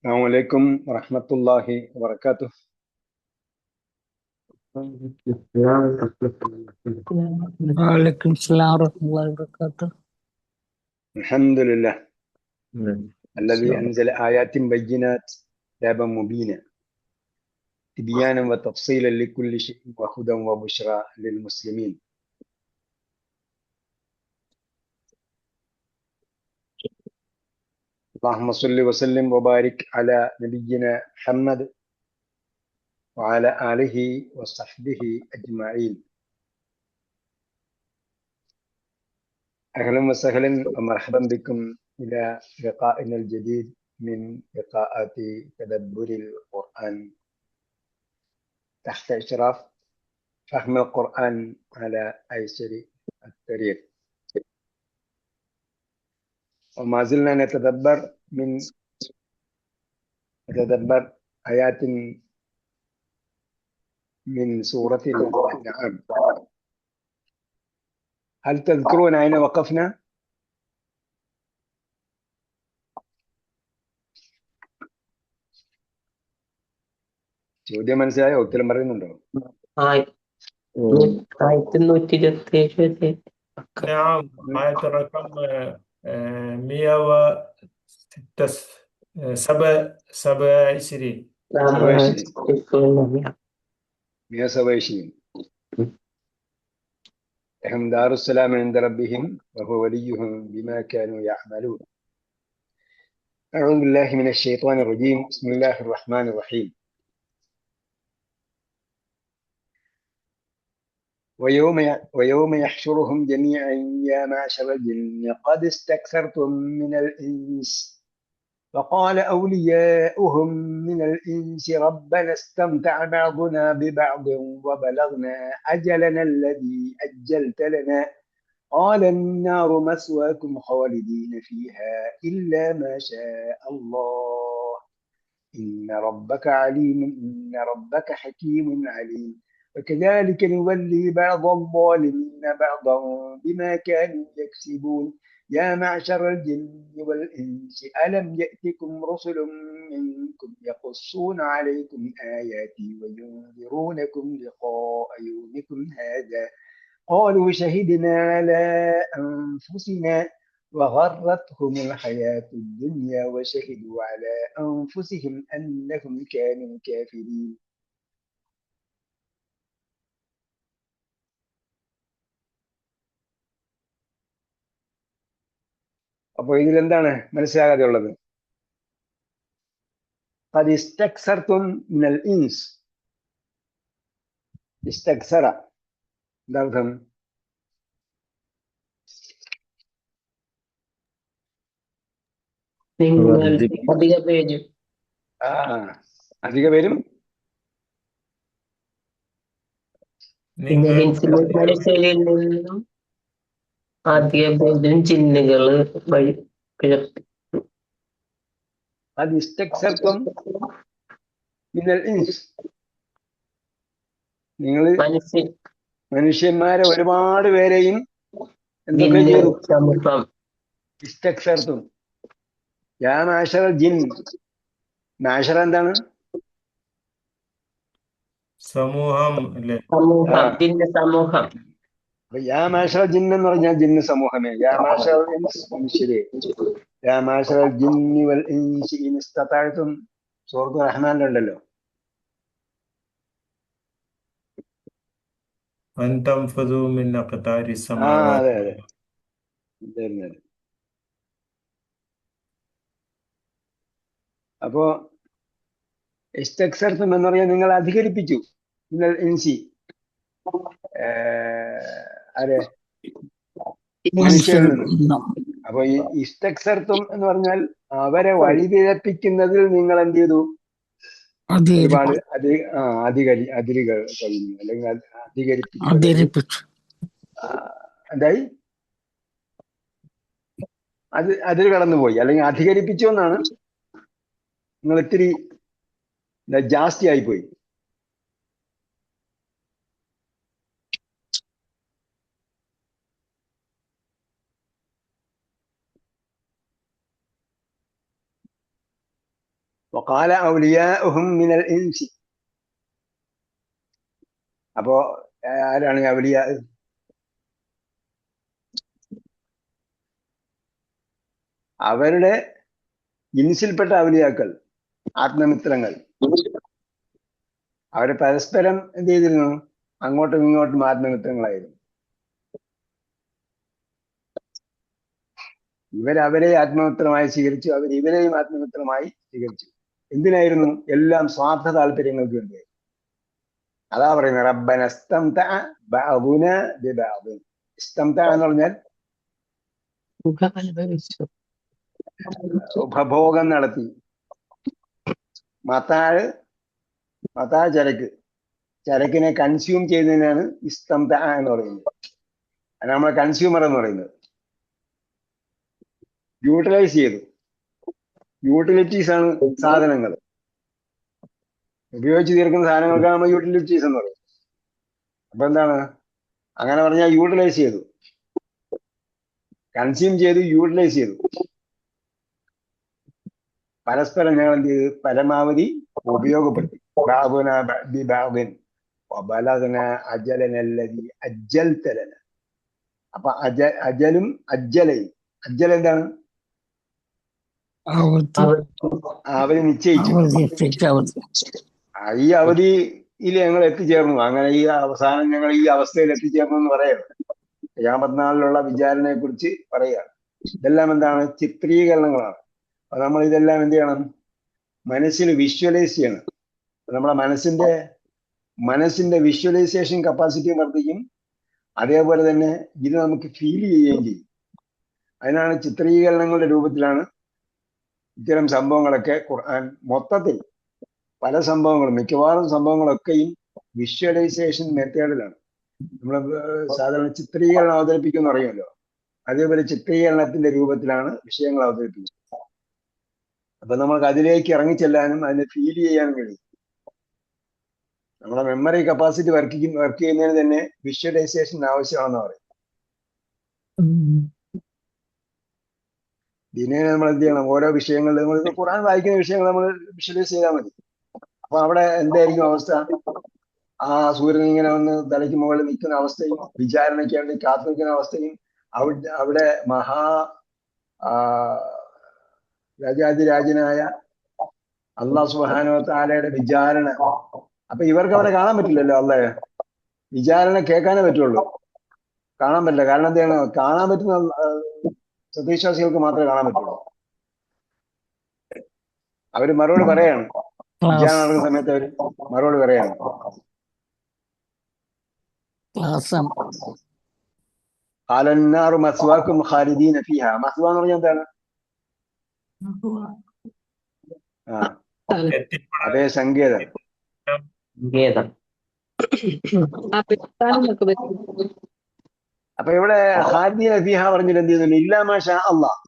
السلام عليكم ورحمة الله وبركاته. وعليكم السلام ورحمة الله وبركاته. الحمد لله الذي السلام. أنزل آيات بينات كتابا مبينا تبيانا وتفصيلا لكل شيء وهدى وبشرى للمسلمين. اللهم صل وسلم وبارك على نبينا محمد وعلى آله وصحبه أجمعين. أهلا وسهلا ومرحبا بكم إلى لقائنا الجديد من لقاءات تدبر القرآن تحت إشراف فهم القرآن على أيسر الطريق. وما زلنا نتدبر آيات من سورة الأنعام. هل تذكرون أين وقفنا؟ ചോദ്യം മനസ്സിലായോ? ഉത്തരം പറയുന്നുണ്ടോ? ആയിരത്തി 127 نعم آية رقم 127. 127 هم دار السلام عند ربهم وهو وليهم بما كانوا يعملون. أعوذ بالله من الشيطان الرجيم. بسم الله الرحمن الرحيم. ويوم يحشرهم جميعا يا معشر الجن قد استكثرتم من الإنس فقال أولياؤهم من الإنس ربنا استمتع بعضنا ببعض وبلغنا أجلنا الذي أجلت لنا قال النار مثواكم خالدين فيها إلا ما شاء الله إن ربك حكيم عليم وكذلك نولي بعض الظالمين بعضا بما كانوا يكسبون يا معشر الجن والإنس ألم يأتكم رسل منكم يقصون عليكم آياتي وينذرونكم لقاء يومكم هذا قالوا شهدنا على أنفسنا وغرتهم الحياة الدنيا وشهدوا على أنفسهم أنهم كانوا كافرين. അപ്പോൾ ഇതിലെന്താണ് മനസ്സിലാകാതെ ഉള്ളത്? قد استكثرتم من الإنس. استكثر എന്താർത്ഥം? അധിക പേരും മനുഷ്യരിൽ നിന്നും അധികം ചിഹ്നങ്ങള് വഴി കിഴക്ക് قد استكثرتم من الإنس. നിങ്ങൾ മനുഷ്യന്മാരെ ഒരുപാട് പേരെയും എന്തൊക്കെ ചെയ്തു? സമൂഹം ഇസ്തക്സർത്തും. യാ മാശറ ജിൻ. മാശറ എന്താണ്? സമൂഹം അല്ലേ? സമൂഹം. അപ്പൊ യാ മാശറ ജിൻ എന്ന് പറഞ്ഞാൽ ജിന്ന് സമൂഹമേ. യാ മാശറ ഇൻസ് മനുഷ്യരെ. യാ മാശറ ജിന്നി വൽ ഇൻസി ഇൻ ഇസ്തതഅ്തും സൂറത്തുൽ റഹ്മാനിലുണ്ടല്ലോ. അൻ തൻഫുദു മിൻ അഖ്താരി അതെ സമാവാതി. അതെ. അപ്പോ ഇസ്തക്സർത്തും എന്ന് പറഞ്ഞാൽ നിങ്ങൾ അധികരിപ്പിച്ചു. മിനൽ ഇൻസി ആരെ? മനുഷ്യരിൽ നിന്നും. അപ്പൊ ഈ ഇസ്തക്സർത്തും എന്ന് പറഞ്ഞാൽ അവരെ വഴിപിഴപ്പിക്കുന്നതിൽ നിങ്ങൾ എന്ത് ചെയ്തു? ഒരുപാട് അതിരുകൾ കഴിഞ്ഞു, അല്ലെങ്കിൽ അധികരിപ്പിച്ചു. എന്തായി? അതിൽ കടന്നുപോയി, അല്ലെങ്കിൽ അധികരിപ്പിച്ചു എന്നാണ്. നിങ്ങൾ ഇത്തിരി ജാസ്തി ആയിപ്പോയി. വഖാല ഔലിയാഉഹും മിനൽ ഇൻസി. അപ്പോ ആരാണ് ഔലിയാ? അവരുടെ ഇൻസിൽപ്പെട്ട ഔലിയാക്കൾ, ആത്മമിത്രങ്ങൾ. അവര് പരസ്പരം എന്ത് ചെയ്തിരുന്നു? അങ്ങോട്ടും ഇങ്ങോട്ടും ആത്മമിത്രങ്ങളായിരുന്നു. ഇവരവരെ ആത്മമിത്രമായി സ്വീകരിച്ചു, അവർ ഇവരെയും ആത്മമിത്രമായി സ്വീകരിച്ചു. എന്തിനായിരുന്നു? എല്ലാം സ്വാർത്ഥ താല്പര്യങ്ങൾക്ക് വേണ്ടി. അതാ പറയുന്നത് റബ്ബന ഇസ്തംതഅ ബഅദുനാ ബിബഅദ്. ഇസ്തംതഅ എന്ന് പറഞ്ഞാൽ ഉപഭോഗം നടത്തി. മതാഴ് ചരക്ക്, ചരക്കിനെ കൺസ്യൂം ചെയ്യുന്നതിനാണ് ഇസ്തംതഅ എന്ന് പറയുന്നത്. അത് നമ്മളെ കൺസ്യൂമർ എന്ന് പറയുന്നത്. യൂട്ടിലൈസ് ചെയ്തു. യൂട്ടിലിറ്റീസ് ആണ് സാധനങ്ങൾ. ഉപയോഗിച്ച് തീർക്കുന്ന സാധനങ്ങൾക്കാണ് നമ്മൾ യൂട്ടിലിറ്റീസ് എന്ന് പറയുന്നത്. അപ്പൊ എന്താണ്? അങ്ങനെ പറഞ്ഞാൽ യൂട്ടിലൈസ് ചെയ്തു, കൺസ്യൂം ചെയ്തു, യൂട്ടിലൈസ് ചെയ്തു. പരസ്പരം ഞങ്ങൾ എന്ത് ചെയ്തു? പരമാവധി ഉപയോഗപ്പെടുത്തി. ബാബുന ബി ബാബിൻ വബലഗ്ന അജലനല്ലദി അജ്ജൽത ലന. അപ്പൊ അജലും അജ്ജലയും. അജ്ജൽ എന്താണ്? അവര് നിശ്ചയിച്ചു. ഈ അവധിയിൽ ഞങ്ങൾ എത്തിച്ചേർന്നു. അങ്ങനെ ഈ അവസാനം ഞങ്ങൾ ഈ അവസ്ഥയിൽ എത്തിച്ചേർന്നു എന്ന് പറയണം. ഖിയാമത്ത് നാളിലുള്ള വിചാരണയെ കുറിച്ച് പറയുകയാണ്. ഇതെല്ലാം എന്താണ്? ചിത്രീകരണങ്ങളാണ്. അപ്പൊ നമ്മൾ ഇതെല്ലാം എന്ത് ചെയ്യണം? മനസ്സിൽ വിഷ്വലൈസ് ചെയ്യണം. നമ്മളെ മനസ്സിന്റെ വിഷ്വലൈസേഷൻ കപ്പാസിറ്റി വർദ്ധിക്കും. അതേപോലെ തന്നെ ഇത് നമുക്ക് ഫീൽ ചെയ്യുകയും ചെയ്യും. അതിനാണ് ചിത്രീകരണങ്ങളുടെ രൂപത്തിലാണ് ഇത്തരം സംഭവങ്ങളൊക്കെ ഖുർആൻ മൊത്തത്തിൽ പല സംഭവങ്ങളും, മിക്കവാറും സംഭവങ്ങളൊക്കെയും വിഷ്വലൈസേഷൻ മെത്തേഡിലാണ്. നമ്മൾ സാധാരണ ചിത്രീകരണം അവതരിപ്പിക്കുമെന്ന് അറിയുമല്ലോ, അതേപോലെ ചിത്രീകരണത്തിന്റെ രൂപത്തിലാണ് വിഷയങ്ങൾ അവതരിപ്പിക്കുന്നത്. അപ്പൊ നമുക്ക് അതിലേക്ക് ഇറങ്ങിച്ചെല്ലാനും അതിനെ ഫീൽ ചെയ്യാനും കഴിയും. നമ്മുടെ മെമ്മറി കപ്പാസിറ്റി വർക്ക് ചെയ്യുന്നതിന് തന്നെ വിഷ്വലൈസേഷൻ ആവശ്യമാണെന്ന് പറയും. ഇതിനെ നമ്മൾ എന്ത് ചെയ്യണം? ഓരോ വിഷയങ്ങൾ, നമ്മൾ ഖുർആൻ വായിക്കുന്ന വിഷയങ്ങൾ നമ്മൾ വിഷ്വലൈസ് ചെയ്താൽ മതി. അപ്പൊ അവിടെ എന്തായിരിക്കും അവസ്ഥ? ആ സൂര്യൻ ഇങ്ങനെ വന്ന് തലയ്ക്ക് മുകളിൽ നിൽക്കുന്ന അവസ്ഥയും, വിചാരണയ്ക്ക് വേണ്ടി കാത്തു നിൽക്കുന്ന അവസ്ഥയും, അവിടെ രാജാതിരാജനായ അല്ലാഹു സുബ്ഹാനഹു വ തആലയുടെ വിചാരണ. അപ്പൊ ഇവർക്ക് അവിടെ കാണാൻ പറ്റില്ലല്ലോ. അള്ളാഹ് വിചാരണ കേൾക്കാനേ പറ്റുള്ളൂ, കാണാൻ പറ്റില്ല. കാരണം എന്താണ്? കാണാൻ പറ്റുന്ന സത്യവിശ്വാസികൾക്ക് മാത്രമേ കാണാൻ പറ്റുള്ളൂ. അവര് മറുപടി പറയാണ്. വിചാരണ നടക്കുന്ന സമയത്ത് അവര് മറുപടി പറയാണ്. ഖാലന്നാറു മസ്വാക്കും ഖാലിദീന ഫീഹാ. മസ്വ എന്ന് പറഞ്ഞാൽ എന്താണ്? അതേ സങ്കേതം. അപ്പൊ ഇവിടെ ഖാലിദീന ഫീഹാ പറഞ്ഞിട്ട് എന്ത് ചെയ്യുന്നു? ഇല്ലാ മാ ഷാ അല്ലാഹ്.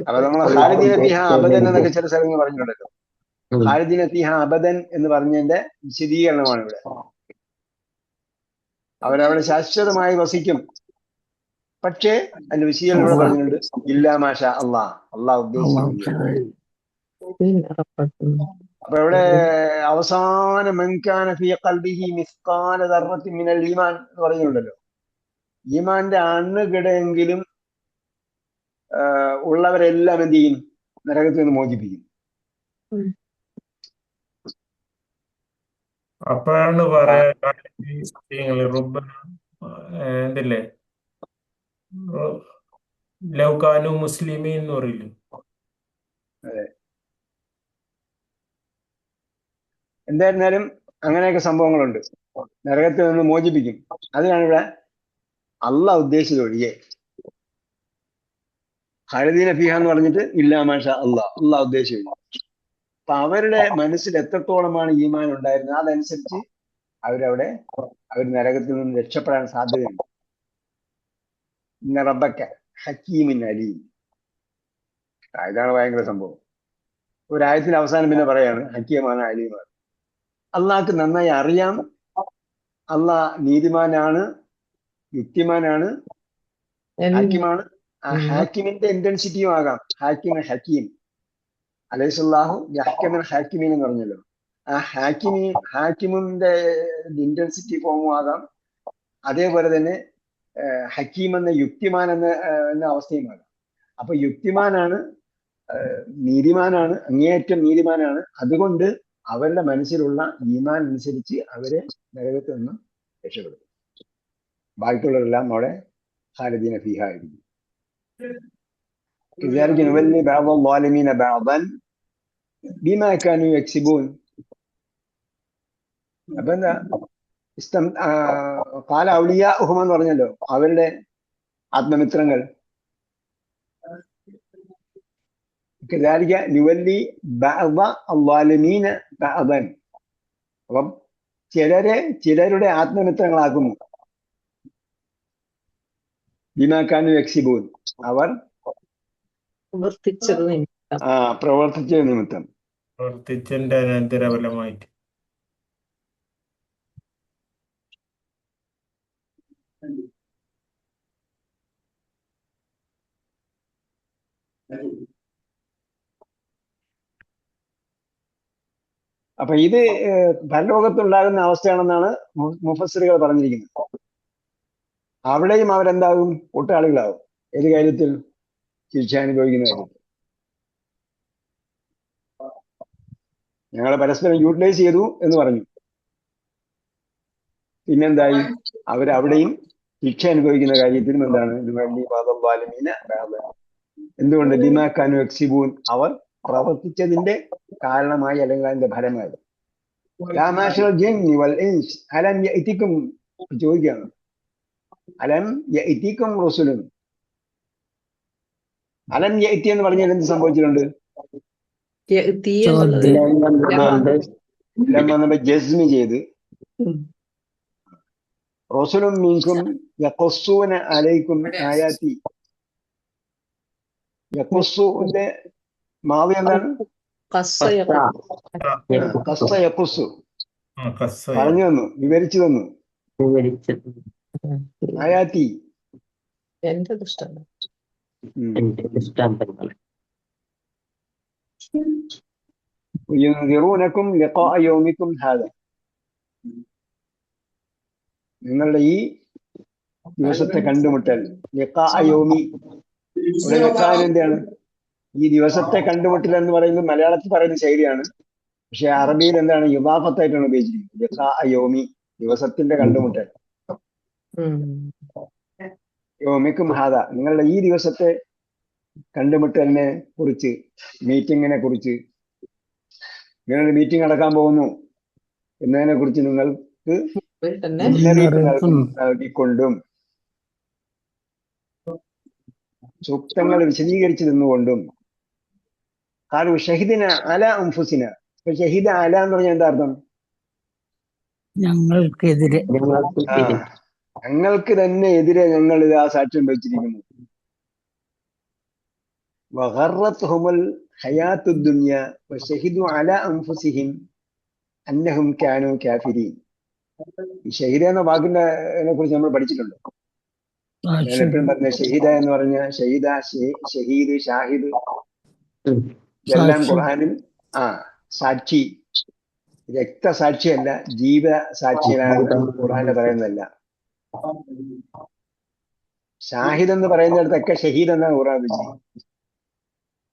അപ്പൊ നമ്മൾ ഖാലിദീന ഫീഹാ അബദൻ എന്നൊക്കെ ചില സ്ഥലങ്ങൾ പറഞ്ഞിട്ടുണ്ടല്ലോ. ഖാലിദീന ഫീഹാ അബദൻ എന്ന് പറഞ്ഞതിന്റെ വിശദീകരണമാണ് ഇവിടെ. അവരവിടെ ശാശ്വതമായി വസിക്കും. പക്ഷേ അതിന്റെ വിശദീകരണം ഇവിടെ പറഞ്ഞിട്ടുണ്ട്, ഇല്ലാ മാ ഷാ അല്ലാഹ്, അള്ളാഹ് ഉദ്ദേശിച്ചു. അപ്പൊ ഇവിടെ അവസാന മൻകാന ഫീ ഖൽബിഹി മിസ്ഖാല ദർറത്തിൻ മിനൽ ഈമാൻ എന്ന് പറയുന്നുണ്ടല്ലോ. ഈമാന്റെ അണുകിടയെങ്കിലും ഉള്ളവരെല്ലാം എന്ത് ചെയ്യും? നരകത്തിൽ നിന്ന് മോചിപ്പിക്കും. അപ്പോഴാണ് പറയാ എന്തല്ലേ ലൗകാനു മുസ്ലിമീൻ എന്ന് പറയില്ലേ? അതെ. എന്തായിരുന്നാലും അങ്ങനെയൊക്കെ സംഭവങ്ങളുണ്ട്. നരകത്തിൽ നിന്ന് മോചിപ്പിക്കും. അതിനാണ് ഇവിടെ അള്ളാഹ് ഉദ്ദേശിച്ചതൊഴികെ. ഖാലിദീന ഫീഹ എന്ന് പറഞ്ഞിട്ട് ഇല്ലാ മാ ഷാ അല്ലാഹ്, അള്ളാഹ് ഉദ്ദേശിച്ചു. അപ്പൊ അവരുടെ മനസ്സിൽ എത്രത്തോളമാണ് ഈമാൻ ഉണ്ടായിരുന്നത് അതനുസരിച്ച് അവർ നരകത്തിൽ നിന്ന് രക്ഷപ്പെടാൻ സാധ്യതയുണ്ട്. ഇന്ന റബ്ബക ഹക്കീമുൻ അലീം. ഇതാണ് ഭയങ്കര സംഭവം. ഒരായത്തിന്റെ അവസാനം പിന്നെ പറയാണ് ഹക്കീമാണ് അലീമാണ്. അള്ളാഹ്ക്ക് നന്നായി അറിയാം. അള്ളാഹ് നീതിമാനാണ്, യുക്തിമാനാണ്, ഹക്കീമാണ്, ആ ഹാക്കിമിന്റെ ഇന്റൻസിറ്റിയും ആകാം. ഹാക്കിം ഹക്കീം അലൈഹിസ്സലാഹു യഹ്കമുൽ ഹാക്കിമീൻ എന്ന് പറഞ്ഞല്ലോ. ആ ഹാക്കിമിന്റെ ഇന്റൻസിറ്റി ഫോമും ആകാം. അതേപോലെ തന്നെ ഹക്കീം എന്ന യുക്തിമാൻ എന്ന അവസ്ഥയുമാകാം. അപ്പൊ യുക്തിമാനാണ്, നീതിമാനാണ്, അങ്ങേയറ്റം നീതിമാനാണ്. അതുകൊണ്ട് അവരുടെ മനസ്സിലുള്ള ഈമാൻ അനുസരിച്ച് അവരെ നരകത്തിൽ നിന്നും രക്ഷപ്പെടും. ബാക്കിയുള്ളവരെല്ലാം അവിടെ ഖാലിദീന ഫീഹ ആയിരിക്കും. كذلك نولي بعض الظالمين بعضا بما كانوا يكسبون. അപ്പൊ എന്താ കാല ഔലിയാഉഹും എന്ന് പറഞ്ഞല്ലോ, അവരുടെ ആത്മമിത്രങ്ങൾ. كذلك نولي بعض الظالمين بعضا. അപ്പം ചിലരുടെ ആത്മമിത്രങ്ങളാക്കുന്നു. ബിമാ കാനു യക്സിബൂൻ, അവർ പ്രവർത്തിച്ചത് നിമിത്തം. പ്രവർത്തിച്ച നിമിത്തം. പ്രവർത്തിച്ചതിന്റെ അനന്തരഫലമായിട്ട്. അപ്പൊ ഇത് പരലോകത്തുണ്ടാകുന്ന അവസ്ഥയാണെന്നാണ് മുഫസ്സിറുകൾ പറഞ്ഞിരിക്കുന്നത്. അവിടെയും അവരെന്താകും? കൂട്ടാളികളാകും. ഏത് കാര്യത്തിൽ? ശിക്ഷ അനുഭവിക്കുന്ന കാര്യത്തിൽ. ഞങ്ങൾ പരസ്പരം യൂട്ടിലൈസ് ചെയ്തു എന്ന് പറഞ്ഞു. പിന്നെന്തായി? അവരവിടെയും ശിക്ഷ അനുഭവിക്കുന്ന കാര്യത്തിലും എന്താണ്? എന്തുകൊണ്ട്? ബിമാ കാനു യക്സിബൂൻ, അവർ പ്രവർത്തിച്ചതിന്റെ കാരണമായി അല്ലെങ്കിൽ അതിന്റെ ഫലമായി. യാ മാശറൽ ജിന്നി വൽ ഇൻസ് അലം യഅതികും, ചോദിക്കുകയാണ്, അലം യഅതികും റസുലുൻ. അലം യഅതി എന്ന് പറഞ്ഞാൽ എന്ത് സംഭവിച്ചിട്ടുണ്ട്? യഅതി എന്നുള്ളത് നമ്മൾ ജസ്മി ചെയ്ത് റസുലും മിൻകും യഖുസ്സൂന അലൈക്കും ആയാതി. യഖുസ്സുന്റെ മാദി എന്താണ്? ഖസ്സ ഖസ്സ യഖുസ്സു, കസ്സ പറഞ്ഞു തന്നു, വിവരിച്ചു തന്നു. ആയാതി എന്റെ ദുഷ്ടം. യുൻദിറൂനകും ലിഖാഅ യൗമികും ഹാദാ, നിങ്ങളുടെ ഈ ദിവസത്തെ കണ്ടുമുട്ടൽ. ലിഖാഅ യൗമി, ഇവിടെ ലിഖാഅ എന്താണ്? ഈ ദിവസത്തെ കണ്ടുമുട്ടൽ എന്ന് പറയുന്നത് മലയാളത്തിൽ പറയുന്ന ശൈലിയാണ്. പക്ഷെ അറബിയിൽ എന്താണ്? യുദാഫത്തായിട്ടാണ് ഉപയോഗിച്ചിരിക്കുന്നത്. ലിഖാഅ യൗമി, ദിവസത്തിന്റെ കണ്ടുമുട്ടൽ. യൗമികും ഹാദാ, നിങ്ങളുടെ ഈ ദിവസത്തെ കണ്ടുമുട്ടലിനെ കുറിച്ച്, മീറ്റിങ്ങിനെ കുറിച്ച്, ഇങ്ങനൊരു മീറ്റിംഗ് നടക്കാൻ പോകുന്നു എന്നതിനെ കുറിച്ച് നിങ്ങൾക്ക് മുന്നറിയിപ്പ് നൽകിക്കൊണ്ടും സൂക്തങ്ങൾ വിശദീകരിച്ചു നിന്നുകൊണ്ടും. കാലു ഷഹിദിന അല അൻഫുസിന. ഇപ്പൊ ഷഹിദ അല എന്ന് പറഞ്ഞാൽ എന്താ അർത്ഥം? ഞങ്ങൾക്കെതിരെ. ഞങ്ങൾക്ക് തന്നെ എതിരെ ഞങ്ങൾ ഇത് ആ സാക്ഷ്യം വഹിച്ചിരിക്കുന്നു. വഗറത്ഹുമുൽ ഹയാത്തുദ് ദുനിയ വശഹിദു അലാ അൻഫുസിഹിം അന്നഹും കാനൂ കാഫിരീൻ. ഈ ഷഹീദ എന്ന വാക്കിനെ കുറിച്ച് നമ്മൾ പഠിച്ചിട്ടുണ്ട്. ഞാൻ എപ്പോഴും പറഞ്ഞ ഷഹീദ എന്ന് പറഞ്ഞ ഷഹീദ, ഷഹീദ്, ഷാഹിദ് ഇതെല്ലാം ഖുർആനിൽ സാക്ഷി, രക്തസാക്ഷിയല്ല, ജീവ സാക്ഷിയാണ് ഖുർആനിൽ പറയുന്നതല്ല. ഷാഹിദ് എന്ന് പറയുന്നിടത്തൊക്കെ ഷഹീദ് എന്നാണ് ഖുർആൻ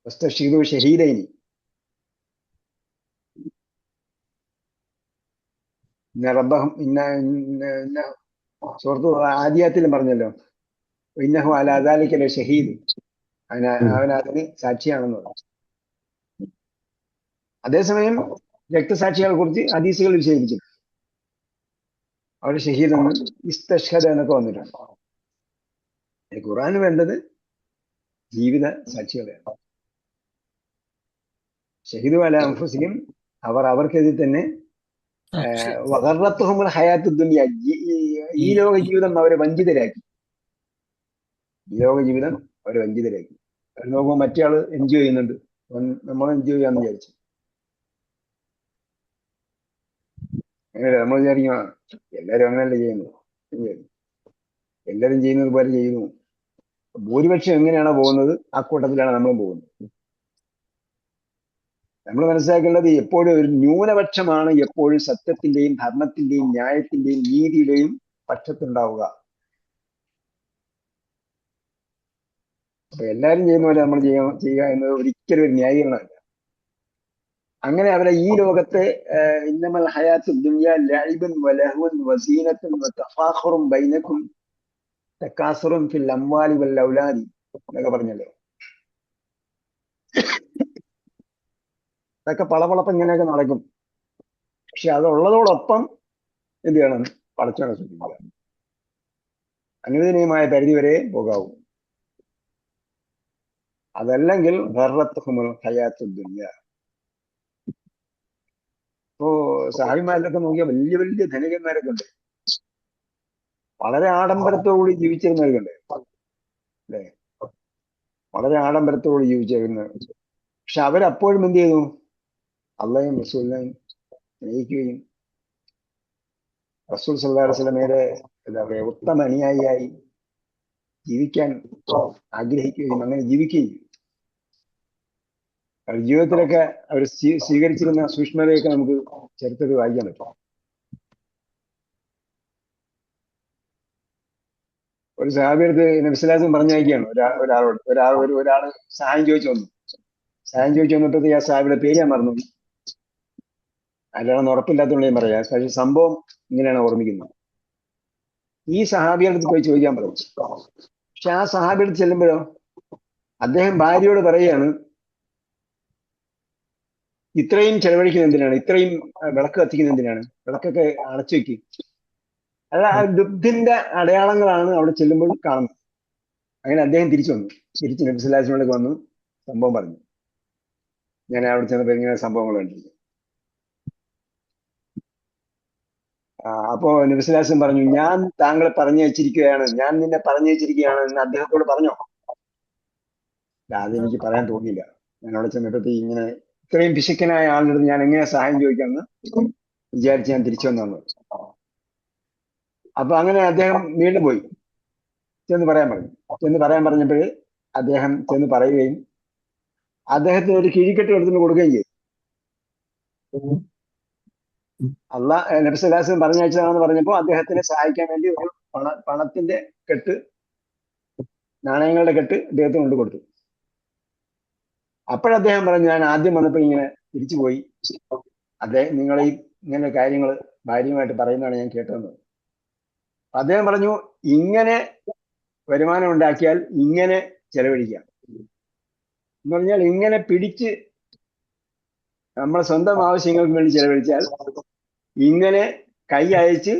വെച്ചിരിക്കുന്നത്. ഷഹീദൈനി. റബ്ബഹും സുഹൃത്തു ആദിയാത്തിലും പറഞ്ഞല്ലോ, ഇന്നഹു അലാ ദാലിക ലശഹീദ്, അവൻ അതിന് സാക്ഷിയാണെന്ന് പറഞ്ഞു. അതേസമയം രക്തസാക്ഷികളെ കുറിച്ച് ഹദീസുകൾ വിശേഷിപ്പിച്ചു. അവിടെ ഷഹീദ് എന്ന് ഇസ്തഷ്ഹദ എന്നൊക്കെ വന്നിട്ടുണ്ട്. ഖുർആന് വേണ്ടത് ജീവിത സാക്ഷികളെയാണ്. ഷഹീദു അലാ അൻഫുസിഹിം, അവർക്കെതിരെ തന്നെ വഗറത്ഹുമുൽ ഹയാത്തുദ് ദുനിയ, ഈ ലോക ജീവിതം അവരെ വഞ്ചിതരാക്കി. ഈ ലോക ജീവിതം അവരെ വഞ്ചിതരാക്കി. അത് നോക്കുമ്പോൾ മറ്റേ ആള് എൻജോയ് ചെയ്യുന്നുണ്ട്, നമ്മൾ എൻജോയ് ചെയ്യാന്ന് വിചാരിച്ചു. അങ്ങനെ നമ്മൾ വിചാരിക്കും എല്ലാരും അങ്ങനെയല്ലേ ചെയ്യുന്നു, എല്ലാരും ചെയ്യുന്നത് പോലെ ചെയ്യുന്നു. ഭൂരിപക്ഷം എങ്ങനെയാണോ പോകുന്നത് ആ കൂട്ടത്തിലാണ് നമ്മളും പോകുന്നത്. നമ്മൾ മനസ്സിലാക്കേണ്ടത് എപ്പോഴും ഒരു ന്യൂനപക്ഷമാണ് എപ്പോഴും സത്യത്തിന്റെയും ധർമ്മത്തിന്റെയും ന്യായത്തിന്റെയും നീതിയുടെയും പക്ഷത്തുണ്ടാവുക. അപ്പൊ എല്ലാവരും ചെയ്യുന്ന പോലെ നമ്മൾ ചെയ്യുക എന്നത് ഒരിക്കലും ഒരു ന്യായീകരണമല്ല. അങ്ങനെ അവരെ ഈ ലോകത്തെ ഇന്നമൽ ഹയാത്തു ദുനിയ ലഅബുൻ വലഹുൻ വസീനത്തുൻ വതഫാഖുറുൻ ബൈനക്കും തകാസുറുൻ ഫിൽ അംവാലി വൽ ഔലാദി എന്നൊക്കെ പറഞ്ഞല്ലോ. അതൊക്കെ പളപളപ്പം ഇങ്ങനെയൊക്കെ നടക്കും. പക്ഷെ അതുള്ളതോടൊപ്പം എന്ത് ചെയ്യണം? പടച്ചവനെ ശ്രദ്ധിക്കുക. അനുവദനീയമായ പരിധി വരെ പോകാവൂ. അതല്ലെങ്കിൽ ഗർറത്തുഹുമുൽ ഹയാത്തു ദുനിയ. ഇപ്പോ സഹാബിമാരിലൊക്കെ നോക്കിയാൽ വലിയ വലിയ ധനികന്മാരൊക്കെ ഉണ്ട്, വളരെ ആഡംബരത്തോടുകൂടി ജീവിച്ചിരുന്നവരൊക്കെ ഉണ്ട് അല്ലെ, വളരെ ആഡംബരത്തോട് ജീവിച്ചിരുന്ന. പക്ഷെ അവരപ്പോഴും എന്ത് ചെയ്തു? അള്ളയും റസൂലിനെയും സ്നേഹിക്കുകയും റസൂൽ സല്ലല്ലാഹു അലൈഹി വസല്ലമയുടെ എന്താ പറയുക ഉത്തമ അനുയായിയായി ജീവിക്കാൻ ആഗ്രഹിക്കുകയും അങ്ങനെ ജീവിക്കുകയും ചെയ്തു. അവരുടെ ജീവിതത്തിലൊക്കെ അവർ സ്വീകരിച്ചിരുന്ന സൂക്ഷ്മതയൊക്കെ നമുക്ക് ചരിത്രത്തിൽ വായിക്കാൻ പറ്റും. ഒരു സഹാബിയടുത്ത് നബി സ്വല്ലല്ലാഹു അലൈഹി വസല്ലം പറഞ്ഞയക്കുകയാണ് ഒരാള് സഹായം ചോദിച്ചു വന്നു. സഹായം ചോദിച്ചു വന്നിട്ട് ആ സഹാബിയുടെ പേര് ഞാൻ മറന്നു, അതിലാണെന്ന് ഉറപ്പില്ലാത്തതുകൊണ്ട് ഞാൻ പറയാം. പക്ഷേ സംഭവം ഇങ്ങനെയാണ് ഓർമ്മിക്കുന്നത്. ഈ സഹാബിയുടെ അടുത്ത് പോയി ചോദിക്കാൻ പറഞ്ഞു. പക്ഷെ ആ സഹാബിയുടെ അടുത്ത് ചെല്ലുമ്പോഴോ അദ്ദേഹം ഭാര്യയോട് പറയുകയാണ്, ഇത്രയും ചെലവഴിക്കുന്ന എന്തിനാണ്, ഇത്രയും വിളക്ക് കത്തിക്കുന്ന എന്തിനാണ്, വിളക്കൊക്കെ അടച്ചു വെക്കും. അത് ആ ദുഃഖിന്റെ അടയാളങ്ങളാണ് അവിടെ ചെല്ലുമ്പോൾ കാണുന്നത്. അങ്ങനെ അദ്ദേഹം തിരിച്ചു വന്നു. തിരിച്ച് നബി സ്വല്ലല്ലാഹു അലൈഹി വസല്ലമയിലേക്ക് വന്നു സംഭവം പറഞ്ഞു. ഞാൻ അവിടെ ചെന്നപ്പോൾ ഇങ്ങനെ സംഭവങ്ങൾ കണ്ടിരുന്നു. അപ്പോ നബി സ്വല്ലല്ലാഹു അലൈഹി വസല്ലം പറഞ്ഞു, ഞാൻ താങ്കളെ പറഞ്ഞു വെച്ചിരിക്കുകയാണ്, ഞാൻ നിന്നെ പറഞ്ഞു വെച്ചിരിക്കുകയാണ് എന്ന് അദ്ദേഹത്തോട് പറഞ്ഞോ? അതെനിക്ക് പറയാൻ തോന്നിയില്ല. ഞാൻ അവിടെ ചെന്നപ്പോൾ ഇങ്ങനെ ഇത്രയും പിശുക്കനായ ആളുടെ ഞാൻ എങ്ങനെ സഹായം ചോദിക്കാമെന്ന് വിചാരിച്ച് ഞാൻ തിരിച്ചു വന്നു. അപ്പൊ അങ്ങനെ അദ്ദേഹം വീണ്ടും പോയി ചെന്ന് പറയാൻ പറഞ്ഞപ്പോൾ അദ്ദേഹം ചെന്ന് പറയുകയും അദ്ദേഹത്തിന് ഒരു കിഴിക്കെട്ട് എടുത്തുകൊണ്ട് കൊടുക്കുകയും ചെയ്തു. നബി സ്വല്ലല്ലാഹു അലൈഹി വസല്ലം പറഞ്ഞയച്ചതാണെന്ന് പറഞ്ഞപ്പോൾ അദ്ദേഹത്തിനെ സഹായിക്കാൻ വേണ്ടി ഒരു പണത്തിന്റെ കെട്ട്, നാണയങ്ങളുടെ കെട്ട് അദ്ദേഹത്തിന് കൊണ്ട് കൊടുത്തു. അപ്പോഴദ്ദേഹം പറഞ്ഞു, ഞാൻ ആദ്യം വന്നപ്പോൾ ഇങ്ങനെ തിരിച്ചു പോയി, അദ്ദേഹം നിങ്ങളെ ഇങ്ങനെ കാര്യങ്ങൾ ഭാര്യയുമായിട്ട് പറയുന്നതാണ് ഞാൻ കേട്ടതെന്ന്. അദ്ദേഹം പറഞ്ഞു, ഇങ്ങനെ വരുമാനം ഉണ്ടാക്കിയാൽ ഇങ്ങനെ ചെലവഴിക്കാം എന്ന് പറഞ്ഞാൽ, ഇങ്ങനെ പിടിച്ച് നമ്മളെ സ്വന്തം ആവശ്യങ്ങൾക്ക് വേണ്ടി ചെലവഴിച്ചാൽ ഇങ്ങനെ കൈ അയച്ച്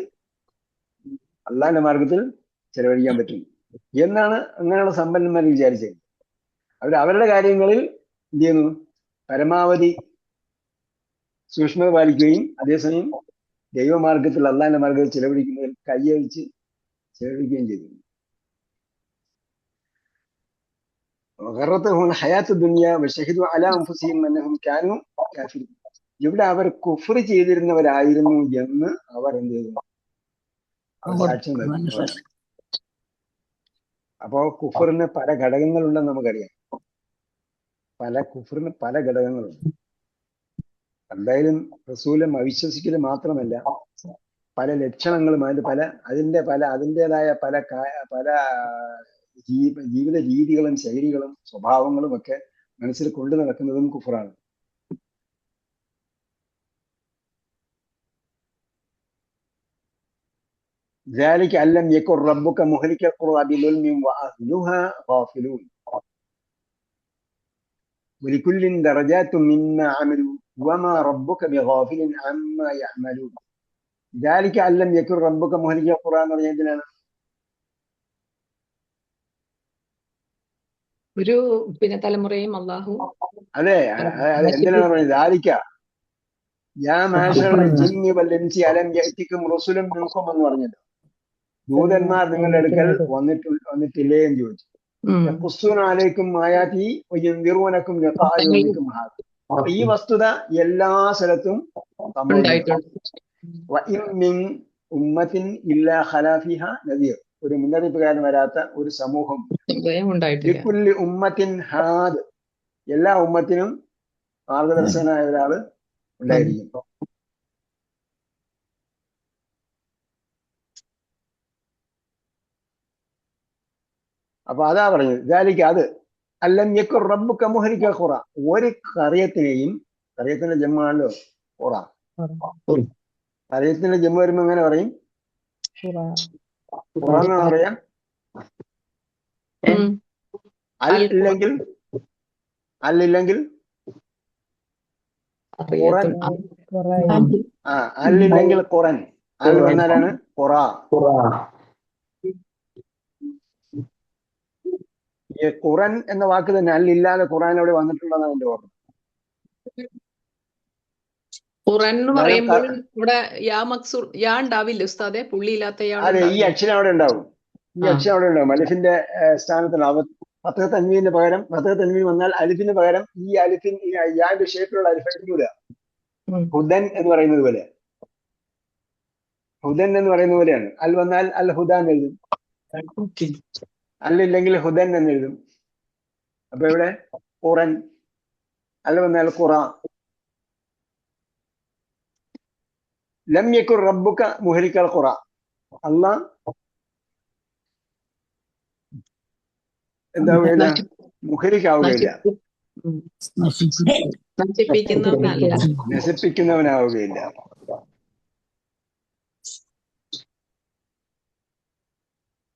അള്ളാന്റെ മാർഗത്തിൽ ചെലവഴിക്കാൻ പറ്റും എന്നാണ് അങ്ങനെയുള്ള സമ്പന്നന്മാർ വിചാരിച്ചത്. അവരുടെ കാര്യങ്ങളിൽ എന്ത് ചെയ്യുന്നു? പരമാവധി സൂക്ഷ്മത പാലിക്കുകയും അതേസമയം ദൈവമാർഗത്തിൽ അള്ളാന്റെ മാർഗത്തിൽ ചെലവഴിക്കുന്നതിൽ കൈയഴിച്ച് ചെലവഴിക്കുകയും ചെയ്തു. ഇവിടെ അവർ കുഫ്ർ ചെയ്തിരുന്നവരായിരുന്നു എന്ന് അവർ എന്ത് ചെയ്തു? സാക്ഷ്യം നൽകുന്നു. അപ്പോ കുഫറിന് പല ഘടകങ്ങളുണ്ടെന്ന് നമുക്കറിയാം. കുഫറിന് പല ഘടകങ്ങളുണ്ട്. എന്തായാലും റസൂലും അവിശ്വസിക്കൽ മാത്രമല്ല, പല ലക്ഷണങ്ങളും അതിൻ്റെതായ പല ജീവിത രീതികളും ശൈലികളും സ്വഭാവങ്ങളും ഒക്കെ മനസ്സിൽ കൊണ്ടു നടക്കുന്നതും കുഫറാണ്. ذلك أن لم يكن ربك مهلك القرى بظلم وأهلها غافلون ولكل درجات مما عملوا وما ربك بغافل عما يعملون. ذلك أن لم يكن ربك مهلك القرى എന്ന് പറഞ്ഞാൽ എന്തിനാണ്? ഒരു തലമുറയും അള്ളാഹു അതെ എന്തിനാണ് പറയുന്നത്? ذلك يا معشر الجن والإنس ألم يأتكم رسل منكم എന്ന് പറഞ്ഞല്ലോ. ദൂതന്മാർ നിങ്ങളുടെ അടുക്കൽ വന്നിട്ടില്ലേ എന്ന് ചോദിച്ചു. ഖുസ്സുനാലൈക്കും ആയാതി വയൻദിറൂനക്കും ലിഖാഅ യൗമിക്കും ഹാദ. ഈ വസ്തുത എല്ലാ സ്ഥലത്തും സംഭവിച്ചിട്ടുണ്ട്. വഇൻ മിൻ ഉമ്മത്തിൻ ഇല്ലാ ഖലാ ഫീഹാ നദീർ. ഒരു മുന്നറിയിപ്പുകാരൻ വരാത്ത ഒരു സമൂഹം. ഉണ്ടായിട്ടില്ല. ലിക്കുല്ലി ഉമ്മത്തിൻ ഹാദ്, എല്ലാ ഉമ്മത്തിനും മാർഗദർശനായ ഒരാള് ഉണ്ടായിരിക്കും. അപ്പൊ അതാ പറഞ്ഞത് ഇതാലിക്ക് അത് അല്ലം യക്കുർ റബ്ബുക മുഹ്ലിക ഖുറ, ഒരു കറിയത്തിനെയും, കറിയത്തിന്റെ ജമ്മാണല്ലോ ഖുറ, കറിയത്തിന്റെ ജമ്മ വരുമ്പോ എങ്ങനെ പറയും? ഖുറ എന്നാണ് പറയാ. അല്ലില്ലെങ്കിൽ ഖുറൻ, അല്ലില്ലെങ്കിൽ ഖുറൻ, അൽ വന്നാലാണ് ഖുറ. ഈ ഖുറൻ എന്ന വാക്ക് തന്നെ അല്ലില്ലാതെ ഖുറാൻ അവിടെ വന്നിട്ടുണ്ടെന്നാണ് എന്റെ ഓർമ്മ. ഖുറാൻ എന്ന് പറയുമ്പോൾ ഇവിടെ യാ ഉണ്ടാവില്ല ഉസ്താദെ, പുള്ളിയില്ലാത്ത അതെ, ഈ അക്ഷരം അവിടെ ഉണ്ടാവും. ഈ അക്ഷരം അവിടെ ഉണ്ടാവും. അലിഫിന്റെ സ്ഥാനത്താണ്. ഫത്ഹ തൻവീനിന് പകരം, ഫത്ഹ തൻവീൻ വന്നാൽ അലിഫിന് പകരം ഈ അലിഫിൻ യാന്റെ ഷേപ്പിലുള്ള അലിഫിലൂടെ ഹുദൻ എന്ന് പറയുന്നത് പോലെ, ഹുദൻ എന്ന് പറയുന്ന പോലെയാണ്. അൽ വന്നാൽ അൽ ഹുദ എന്ന് എഴുതും, അല്ലില്ലെങ്കിൽ ഹുദൻ എന്ന് എഴുതും. അപ്പൊ ഇവിടെ ഖുറൻ, അൽ വന്നാൽ ഖുറ. ലം യകുർ റബ്ബുക മുഹ്ലികൽ ഖുറ, അല്ലാഹ് എന്താവുകയില്ല, മുഹ്ലിക്കാവുകയില്ല, നശിപ്പിക്കുന്നവനാവുകയില്ല.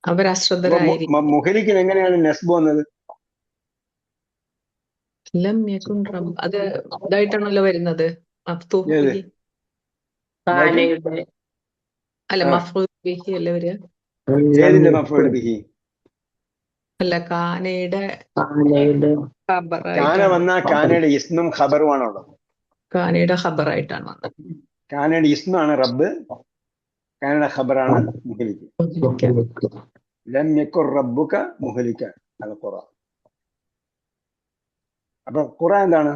അവരശ്രദ്ധരായിരിക്കും. മുഹ്ലിക്കിന് എങ്ങനെയാണ് നസ്ബ് വന്നത്? അത് ഇതായിട്ടാണല്ലോ വരുന്നത്. അല്ല മഫ്ഊൽ ബിഹി അല്ലേ വരിക? ഏതിന്റെ മഫ്ഊൽ ബിഹി? അല്ല, കാനയുടെ കാന വന്ന കാനയുടെ ഇസ്മും ഖബറുമാണ് ഉള്ളത്. കാനയുടെ ഖബറായിട്ടാണ് വന്നത്. കാനയുടെ ഇസ്മാണ് റബ്ബ്, കാനയുടെ ഖബറാണ് മുഹ്ലിക്ക്. ലം യകുർ റബ്ബുക മുഹ്ലിക അൽ ഖുറ. അപ്പൊ ഖുറ എന്താണ്?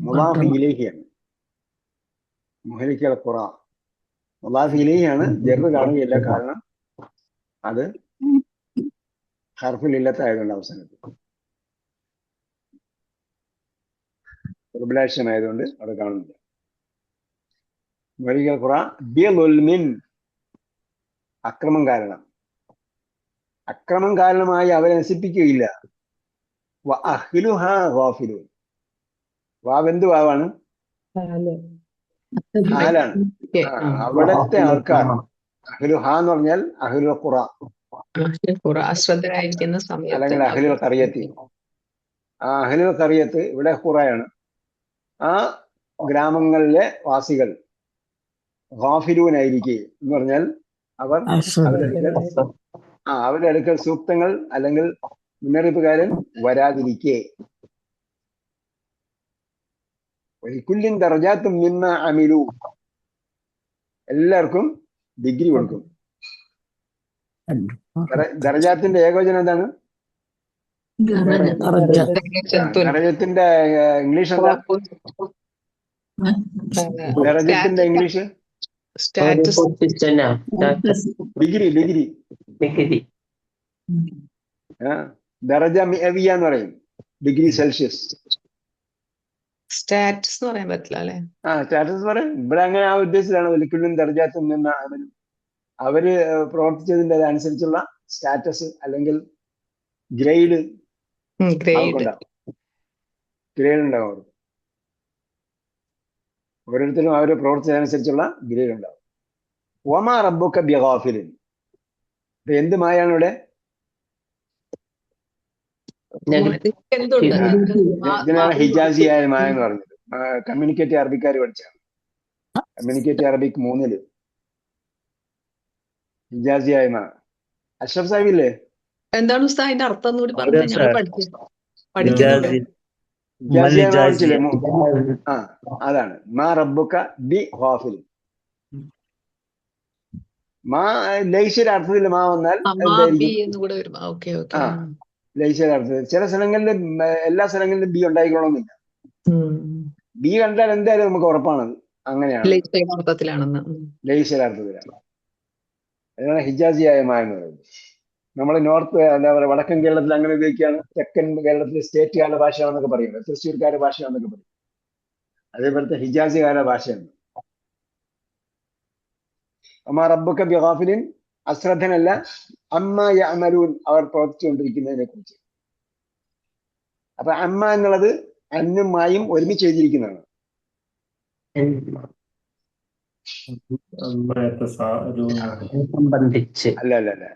മുളാഫ് ഇലൈഹിയാണ്. മുഹ്ലിക്കൽ ഖുറ മുളാഫ് ഇലൈഹിയാണ്. ജർറ് കാണുകയില്ല, കാരണം അത് ഹർഫുൽ ഇല്ലത്തായതുകൊണ്ട് അവസാനത്തിൽ ദുർബലാക്ഷരമായതുകൊണ്ട് അവിടെ കാണുന്നില്ല. മുഹ്ലിക്കൽ ഖുറ ബിളുൽമിൻ, അക്രമം കാരണം, അക്രമം കാരണമായി അവരെ നശിപ്പിക്കുകയില്ല. വഅഹ്ലുഹാ ഗാഫിലൂൻ, വാവെന്ത് വാവാണ്? ഹാലാണ്. അവിടത്തെ ആൾക്കാർ, അഹ്ലുഹാ എന്ന് പറഞ്ഞാൽ അഹ്ലുൽ ഖുറ, അശ്രദ്ധരായിരിക്കുന്ന സമയത്ത്, അല്ലെങ്കിൽ അഹ്ലുൽ ഖറിയത്തി. ആ അഹ്ലുൽ ഖറിയത്ത് ഇവിടെ ഖുറയാണ്. ആ ഗ്രാമങ്ങളിലെ വാസികൾ ഗാഫിലൂനായിരിക്കെ എന്ന് പറഞ്ഞാൽ അവർ അവരുടെ അടുക്കൽ സൂക്തങ്ങൾ അല്ലെങ്കിൽ മുന്നറിയിപ്പുകാരൻ വരാതിരിക്കെ. കുല്ലിൻ ദർജാത്തും മിമ്മ അമിലു, എല്ലാവർക്കും ഡിഗ്രി കൊടുക്കും. ദർജാത്തിന്റെ ഏകവചനം എന്താണ്? ദർജത്തിന്റെ ഇംഗ്ലീഷ് എന്താ? ദർജത്തിന്റെ ഇംഗ്ലീഷ് ഡിഗ്രി. ദർജ മിഅവിയ എന്ന് പറയും, ഡിഗ്രി സെൽഷ്യസ്. സ്റ്റാറ്റസ് എന്ന് പറയാൻ പറ്റില്ല അല്ലെ? സ്റ്റാറ്റസ് പറയാം. ഇവിടെ അങ്ങനെ ആ ഉദ്ദേശത്തിലാണ് വലിക്കുള്ളും ദർജാത്തും എന്ന അവര് പ്രവർത്തിച്ചതിന്റെ അനുസരിച്ചുള്ള സ്റ്റാറ്റസ് അല്ലെങ്കിൽ ഗ്രേഡ് ഉണ്ടാവും. അവർക്ക് ഓരോരുത്തരും അവര് പ്രവർത്തിച്ചതനുസരിച്ചുള്ള ഗ്രേഡ് ഉണ്ടാവും. വമാ റബ്ബുക ബിഗാഫിലിൻ, എന്ത് മായാണ് ഇവിടെ? ഇതിനാണ് ഹിജാസിയായ മായ എന്ന് പറഞ്ഞത്. കമ്മ്യൂണിക്കേറ്റ് അറബിക്കാർ പഠിച്ചാണ്. കമ്മ്യൂണിക്കേറ്റ് അറബിക് 3 ഹിജാസിയായ മായ. അഷ്റഫ് സാഹിബില്ലേ? എന്താണ് ഉസ്താദ് അതിന്റെ അർത്ഥം കൂടി പറഞ്ഞു? ഞങ്ങൾ പഠിക്കുന്നുണ്ട്. അതാണ് മാ റബ്ബുക ബി ഗാഫിലിൻ. മാ ലൈസയുടെ അർത്ഥത്തിൽ മാ വന്നാൽ ലൈസയുടെ അർത്ഥത്തിൽ ചില സ്ഥലങ്ങളിൽ, എല്ലാ സ്ഥലങ്ങളിലും ബി ഉണ്ടായിക്കൊള്ളണമെന്നില്ല. ബി കണ്ടാൽ എന്തായാലും നമുക്ക് ഉറപ്പാണത് അങ്ങനെയാണ്, ലൈസയുടെ അർത്ഥത്തിലാണ്. അതിനാണ് ഹിജാസിയായ മായ എന്ന് പറയുന്നത്. നമ്മൾ നോർത്ത് എന്താ പറയുക വടക്കൻ കേരളത്തിൽ അങ്ങനെ ഉപയോഗിക്കുകയാണ്, തെക്കൻ കേരളത്തിലെ സ്റ്റേറ്റുകാരുടെ ഭാഷയാണെന്നൊക്കെ പറയുന്നത്, തൃശ്ശൂർക്കാരുടെ ഭാഷയാണെന്നൊക്കെ പറയും. അതേപോലത്തെ ഹിജാസികാരുടെ ഭാഷയാണ്. അമ്മാ റബ്ബുക ബിഗാഫിലിൻ, അശ്രദ്ധനല്ല, അമ്മ യഅമലൂൻ, അവർ പ്രവർത്തിച്ചുകൊണ്ടിരിക്കുന്നതിനെ കുറിച്ച്. അപ്പൊ അമ്മ എന്നുള്ളത് അന്നും മായും ഒരുമിച്ച് എഴുതിയിരിക്കുന്നതാണ്. സംബന്ധിച്ച് അല്ല അല്ല അല്ല,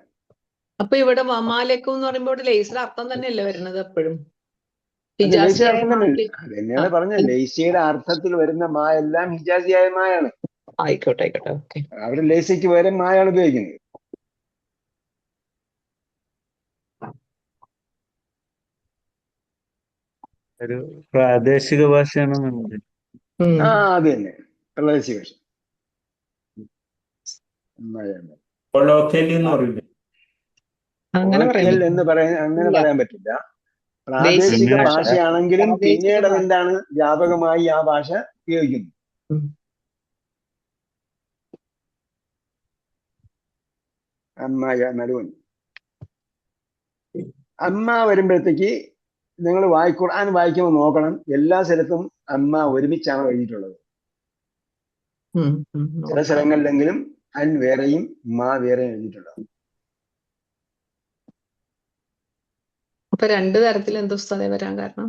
അപ്പൊ ഇവിടെ മമാലക്കും എന്ന് പറയുമ്പോൾ ഇവിടെ ലേസിയുടെ അർത്ഥം തന്നെയല്ലേ വരുന്നത് എപ്പോഴും? അത് ലേസിയുടെ ഹിജാസിയായ അർത്ഥം തന്നെ. മാക്ക്. അത് തന്നെയാണ് പറഞ്ഞത്, ലേസിയുടെ അർത്ഥത്തിൽ വരുന്ന മായ എല്ലാം ഹിജാസിയായ മായാണ്. ആയിക്കോട്ടെ ആയിക്കോട്ടെ, ഓക്കെ. അവര് ലേസിക്ക് പകരം മായാണ് ഉപയോഗിക്കുന്നത്. ഒരു പ്രാദേശിക ഭാഷയാണെന്നുണ്ട്. ആ അത് തന്നെ, പ്രാദേശിക ഭാഷ മായാണ്. കൊളോക്കലി എന്ന് പറയില്ലേ? അങ്ങനെ ഒറക്കൽ പറയുന്നത് എന്ന് പറയാൻ അങ്ങനെ ഇല്ല. പറയാൻ പറ്റില്ല. പ്രാദേശിക ദേശീയ ഭാഷ. ഭാഷയാണെങ്കിലും പ്രാദേശിക പിന്നീട് ഭാഷ. എന്താണ് വ്യാപകമായി ആ ഭാഷ ഉപയോഗിക്കുന്നു. ഉം. അമ്മ യഅമലൂൻ. അമ്മ വരുമ്പോഴത്തേക്ക് നിങ്ങൾ ഖുർആൻ വായിക്കുമ്പോൾ നോക്കണം, എല്ലാ സ്ഥലത്തും അമ്മ ഒരുമിച്ചാണ് എഴുതിയിട്ടുള്ളത്. ഉം, ഉം, ചില നോക്കാം. സ്ഥലങ്ങളിലെങ്കിലും അൻ വേറെയും മാ വേറെയും എഴുതിയിട്ടുള്ളത്. അപ്പൊ രണ്ട് തരത്തിൽ എന്താ ഉസ്താദേ വരാൻ കാരണം?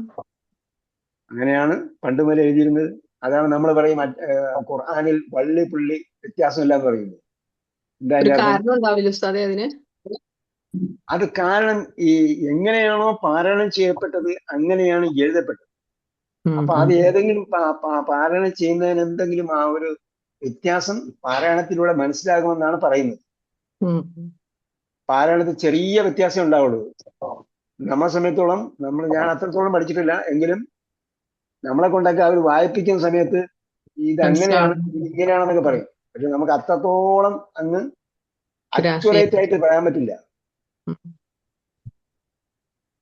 അങ്ങനെയാണ് പണ്ട് മുതൽ എഴുതിയിരുന്നത്. അതാണ് നമ്മൾ പറയും ഖുർആനിൽ വള്ളി പുള്ളി വ്യത്യാസമില്ല എന്ന് പറയുന്നത്. എന്താ ഒരു അതിന്റെ അർത്ഥം? കാരണം ഉണ്ടാവില്ല ഉസ്താദേ അതിന്? അത് കാരണം ഈ എങ്ങനെയാണോ പാരായണം ചെയ്യപ്പെട്ടത് അങ്ങനെയാണ് എഴുതപ്പെട്ടത്. ഉം, അപ്പൊ അത് ഏതെങ്കിലും പാരായണം ചെയ്യുന്നതിന് എന്തെങ്കിലും ആ ഒരു വ്യത്യാസം പാരായണത്തിലൂടെ മനസ്സിലാകുമെന്നാണ് പറയുന്നത്. ഉം, ഉം. പാരായണത്തിൽ ചെറിയ വ്യത്യാസം ഉണ്ടാവുള്ളൂ. നമ്മളെ സമയത്തോളം ഞാൻ അത്രത്തോളം പഠിച്ചിട്ടില്ല, എങ്കിലും നമ്മളെ കൊണ്ടൊക്കെ അവർ വായിപ്പിക്കുന്ന സമയത്ത് ഇത് അങ്ങനെയാണ് മനസ്സിലാവും. ഇത് ഇങ്ങനെയാണെന്നൊക്കെ പറയും. പക്ഷെ നമുക്ക് അത്രത്തോളം അങ്ങ് ഗ്രാഹ്യം. അക്യുറേറ്റ് ആയിട്ട് പറയാൻ പറ്റില്ല. ഉം.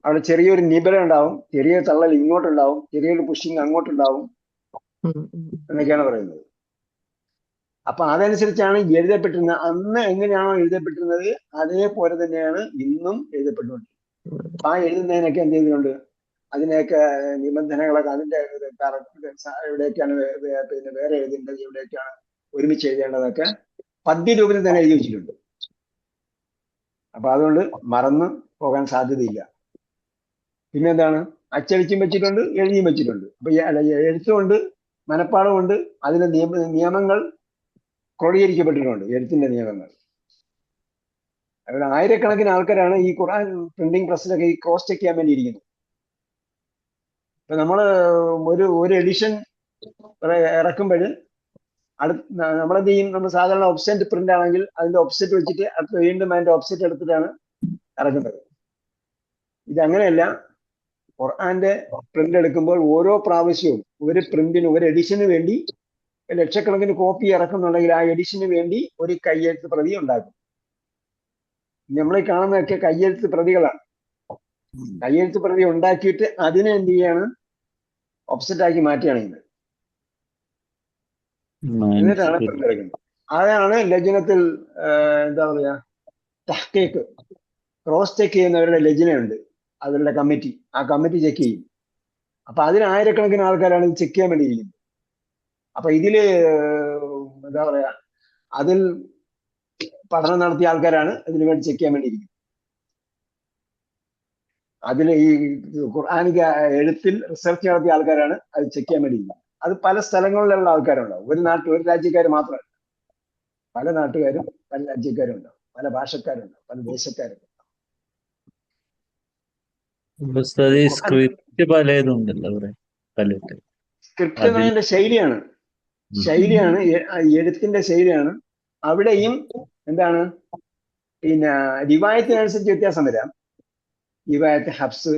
അവിടെ ചെറിയൊരു നിബല ഉണ്ടാവും, ചെറിയൊരു തള്ളൽ ഇങ്ങോട്ടുണ്ടാവും, ചെറിയൊരു പുഷിങ് അങ്ങോട്ടുണ്ടാവും ഉം, ഉം. എന്നൊക്കെയാണ് പറയുന്നത്. അപ്പൊ അതനുസരിച്ചാണ് എഴുതപ്പെട്ടിരുന്നത്. അന്ന് എങ്ങനെയാണോ എഴുതപ്പെട്ടിരുന്നത് അതേപോലെ തന്നെയാണ് ഇന്നും എഴുതപ്പെട്ടുകൊണ്ടിരിക്കുന്നത്. അപ്പൊ ആ എഴുതുന്നതിനൊക്കെ എന്ത് ചെയ്തിട്ടുണ്ട്, അതിനെയൊക്കെ നിബന്ധനകളൊക്കെ അതിന്റെ എവിടെയൊക്കെയാണ് പിന്നെ വേറെ എഴുതേണ്ടത്, എവിടെയൊക്കെയാണ് ഒരുമിച്ച് എഴുതേണ്ടതൊക്കെ പദ്യരൂപത്തിൽ തന്നെ എഴുതി വെച്ചിട്ടുണ്ട്. അപ്പൊ അതുകൊണ്ട് മറന്നു പോകാൻ സാധ്യതയില്ല. പിന്നെന്താണ്, അച്ചടിച്ചും വെച്ചിട്ടുണ്ട്, എഴുതിയും വെച്ചിട്ടുണ്ട്. അപ്പൊ എഴുത്തുകൊണ്ട് മനപ്പാടമുണ്ട്, അതിന്റെ നിയമങ്ങൾ ക്രോഡീകരിക്കപ്പെട്ടിട്ടുണ്ട്, എഴുത്തിന്റെ നിയമങ്ങൾ. അവിടെ ആയിരക്കണക്കിന് ആൾക്കാരാണ് ഈ ഖുർആൻ പ്രിന്റിംഗ് പ്രസ്സിലൊക്കെ ഈ ക്രോസ് ചെക്ക് ചെയ്യാൻ വേണ്ടി ഇരിക്കുന്നത്. ഇപ്പൊ നമ്മള് ഒരു എഡിഷൻ ഇറക്കുമ്പോൾ നമ്മളെന്ത് ചെയ്യും, നമ്മൾ സാധാരണ ഓപ്സെറ്റ് പ്രിന്റ് ആണെങ്കിൽ അതിന്റെ ഓപ്സെറ്റ് വെച്ചിട്ട് അടുത്ത് വീണ്ടും അതിന്റെ ഓപ്സെറ്റ് എടുത്തിട്ടാണ് ഇറക്കുന്നത്. ഇതങ്ങനെയല്ല. ഖുർആന്റെ പ്രിന്റ് എടുക്കുമ്പോൾ ഓരോ പ്രാവശ്യവും ഒരു പ്രിന്റിന്, ഒരു എഡിഷന് വേണ്ടി ലക്ഷക്കണക്കിന് കോപ്പി ഇറക്കുന്നുണ്ടെങ്കിൽ ആ എഡിഷന് വേണ്ടി ഒരു കയ്യെഴുത്ത് പ്രതി ഉണ്ടാക്കും. നമ്മൾ ഈ കാണുന്നതൊക്കെ കയ്യെഴുത്ത് പ്രതികളാണ്. കയ്യെഴുത്ത് പ്രതി ഉണ്ടാക്കിയിട്ട് അതിനെ എന്ത് ചെയ്യാണ്, ഓപ്സെറ്റ് ആക്കി മാറ്റുകയാണ് ചെയ്യുന്നത്. എന്നിട്ടാണ് പ്രിന്റ് എടുക്കുന്നത്. അതാണ് ലജ്നത്തിൽ എന്താ പറയാ തഹ്ഖീഖ്, ക്രോസ് ചെക്ക് ചെയ്യുന്നവരുടെ ലജ്നയുണ്ട്, അവരുടെ കമ്മിറ്റി. ആ കമ്മിറ്റി ചെക്ക് ചെയ്യും. അപ്പൊ അതിന് ആയിരക്കണക്കിന് ആൾക്കാരാണ് ഇത് ചെക്ക് ചെയ്യാൻ വേണ്ടിയിരിക്കുന്നത്. അപ്പൊ ഇതില് എന്താ പറയാ അതിൽ പഠനം നടത്തിയ ആൾക്കാരാണ് ഇതിനു വേണ്ടി ചെക്ക് ചെയ്യാൻ വേണ്ടിയിരിക്കുന്നത്. അതിൽ ഈ ഖുർആനിക എഴുത്തിൽ റിസർച്ച് നടത്തിയ ആൾക്കാരാണ് അത് ചെക്ക് ചെയ്യാൻ വേണ്ടിയിരിക്കുന്നത്. അത് പല സ്ഥലങ്ങളിലുള്ള ആൾക്കാരുണ്ടാവും. ഒരു രാജ്യക്കാർ മാത്രമല്ല, പല നാട്ടുകാരും പല രാജ്യക്കാരും ഉണ്ടാവും, പല ഭാഷക്കാരുണ്ടാവും, പല ദേശക്കാരുണ്ടാവും. സ്ക്രിപ്റ്റ് പലതുണ്ടല്ലോ അവിടെ, പലത് സ്ക്രിപ്റ്റ് എന്നതിന്റെ ശൈലിയാണ്, എഴുത്തിന്റെ ശൈലിയാണ്. അവിടെയും എന്താണ്, പിന്നെ റിവായത്തിനനുസരിച്ച് വ്യത്യാസം വരാം. റിവായത്ത് ഹബ്സ്,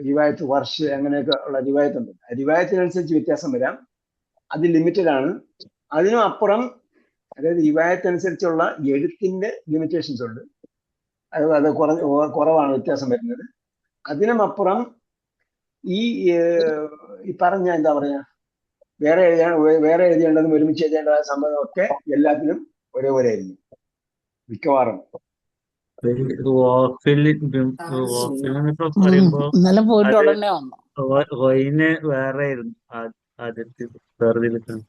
റിവായത്ത് വർഷ്, അങ്ങനെയൊക്കെ ഉള്ള റിവായത്തുണ്ട്. റിവായത്തിനനുസരിച്ച് വ്യത്യാസം വരാം. അത് ലിമിറ്റഡ് ആണ്. അതിനും അപ്പുറം, അതായത് റിവായത്തനുസരിച്ചുള്ള എഴുത്തിന്റെ ലിമിറ്റേഷൻസ് ഉണ്ട്. അത് കുറവാണ് വ്യത്യാസം വരുന്നത്. അതിനും അപ്പുറം ഈ പറഞ്ഞ എന്താ പറയാ വേറെ എഴുതേണ്ടതും ഒരുമിച്ച് എഴുതേണ്ടതായ സംഭവമൊക്കെ എല്ലാത്തിനും ഒരേപോലെ ആയിരിക്കും മിക്കവാറും. എന്നൊക്കെ പറയുമ്പോ ഇന്നലെ പോയിട്ട് അത് ഉടനെ വന്നു. റൊയിന് വേറെ ആയിരുന്നു ആദ്യത്തെ വേർതിരിക്കണം.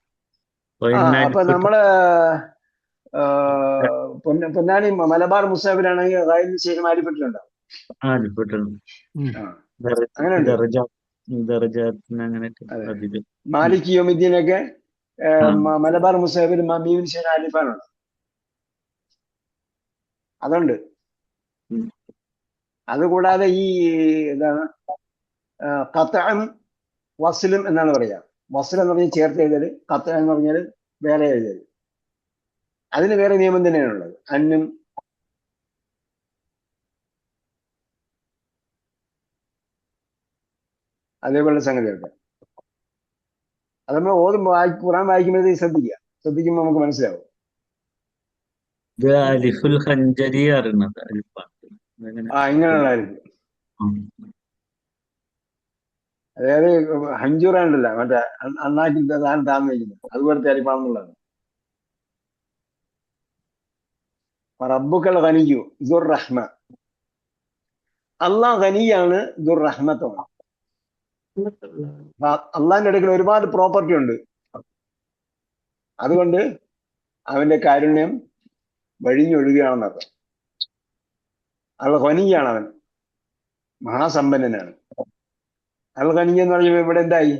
അപ്പൊ നമ്മള് പൊന്നാനി മലബാർ മുസാഫിലാണെങ്കിൽ അതായത് ശരി മാരിപ്പെട്ടിട്ടുണ്ടാവും. അങ്ങനെയുണ്ട്. അങ്ങനെ മാലിക് യോമിദ്ദീനൊക്കെ മലബാർ മുസാഫിൽ മീൻ ശരി ആലിഫാനുണ്ട്. അതുണ്ട്. അതുകൂടാതെ ഈ എന്താണ് ഖത്അം വസ്ലും എന്നാണ് പറയാ. വസ്ൽ എന്ന് പറഞ്ഞാൽ ചേർത്ത് എഴുതല്, ഖത്അ എന്ന് പറഞ്ഞാൽ വേറെ എഴുതല്. അതിന് വേറെ നിയമം തന്നെയാണുള്ളത്. അന്നും അതേപോലുള്ള സംഗതിയൊക്കെ അത് നമ്മൾ ഖുർആൻ വായിക്കുമ്പോഴത്തേക്ക് ശ്രദ്ധിക്കുമ്പോൾ നമുക്ക് മനസ്സിലാവും. ഇത് അലിഫുൽ ഹഞ്ചരി അറിയുന്നത് ഇങ്ങനെയുള്ളതായിരിക്കും. അതായത് ഹഞ്ചൂറാണ്ടല്ല മറ്റേ അണ്ണാക്കി താൻ താന്ന് വയ്ക്കുന്നത് അതുപോലത്തെ അരിപ്പാണെന്നുള്ളതാണ്. റബ്ബുക്കൽ ഖനിയ്യു ദുർ റഹ്മ. അള്ളാഹ് ഖനിയാണ്, ദുർ റഹ്മത്താണ്. അള്ളാഹിന്റെ അടുക്കൽ ഒരുപാട് പ്രോപ്പർട്ടി ഉണ്ട്. അതുകൊണ്ട് അവന്റെ കാരുണ്യം വഴിഞ്ഞൊഴുകുകയാണെന്നർത്ഥം. അൽ ഖനിയാണ്, അവൻ മഹാസമ്പന്നനാണ്. അൽ ഖനി എന്ന് പറയുമ്പോൾ ഇവിടെ എന്തായി?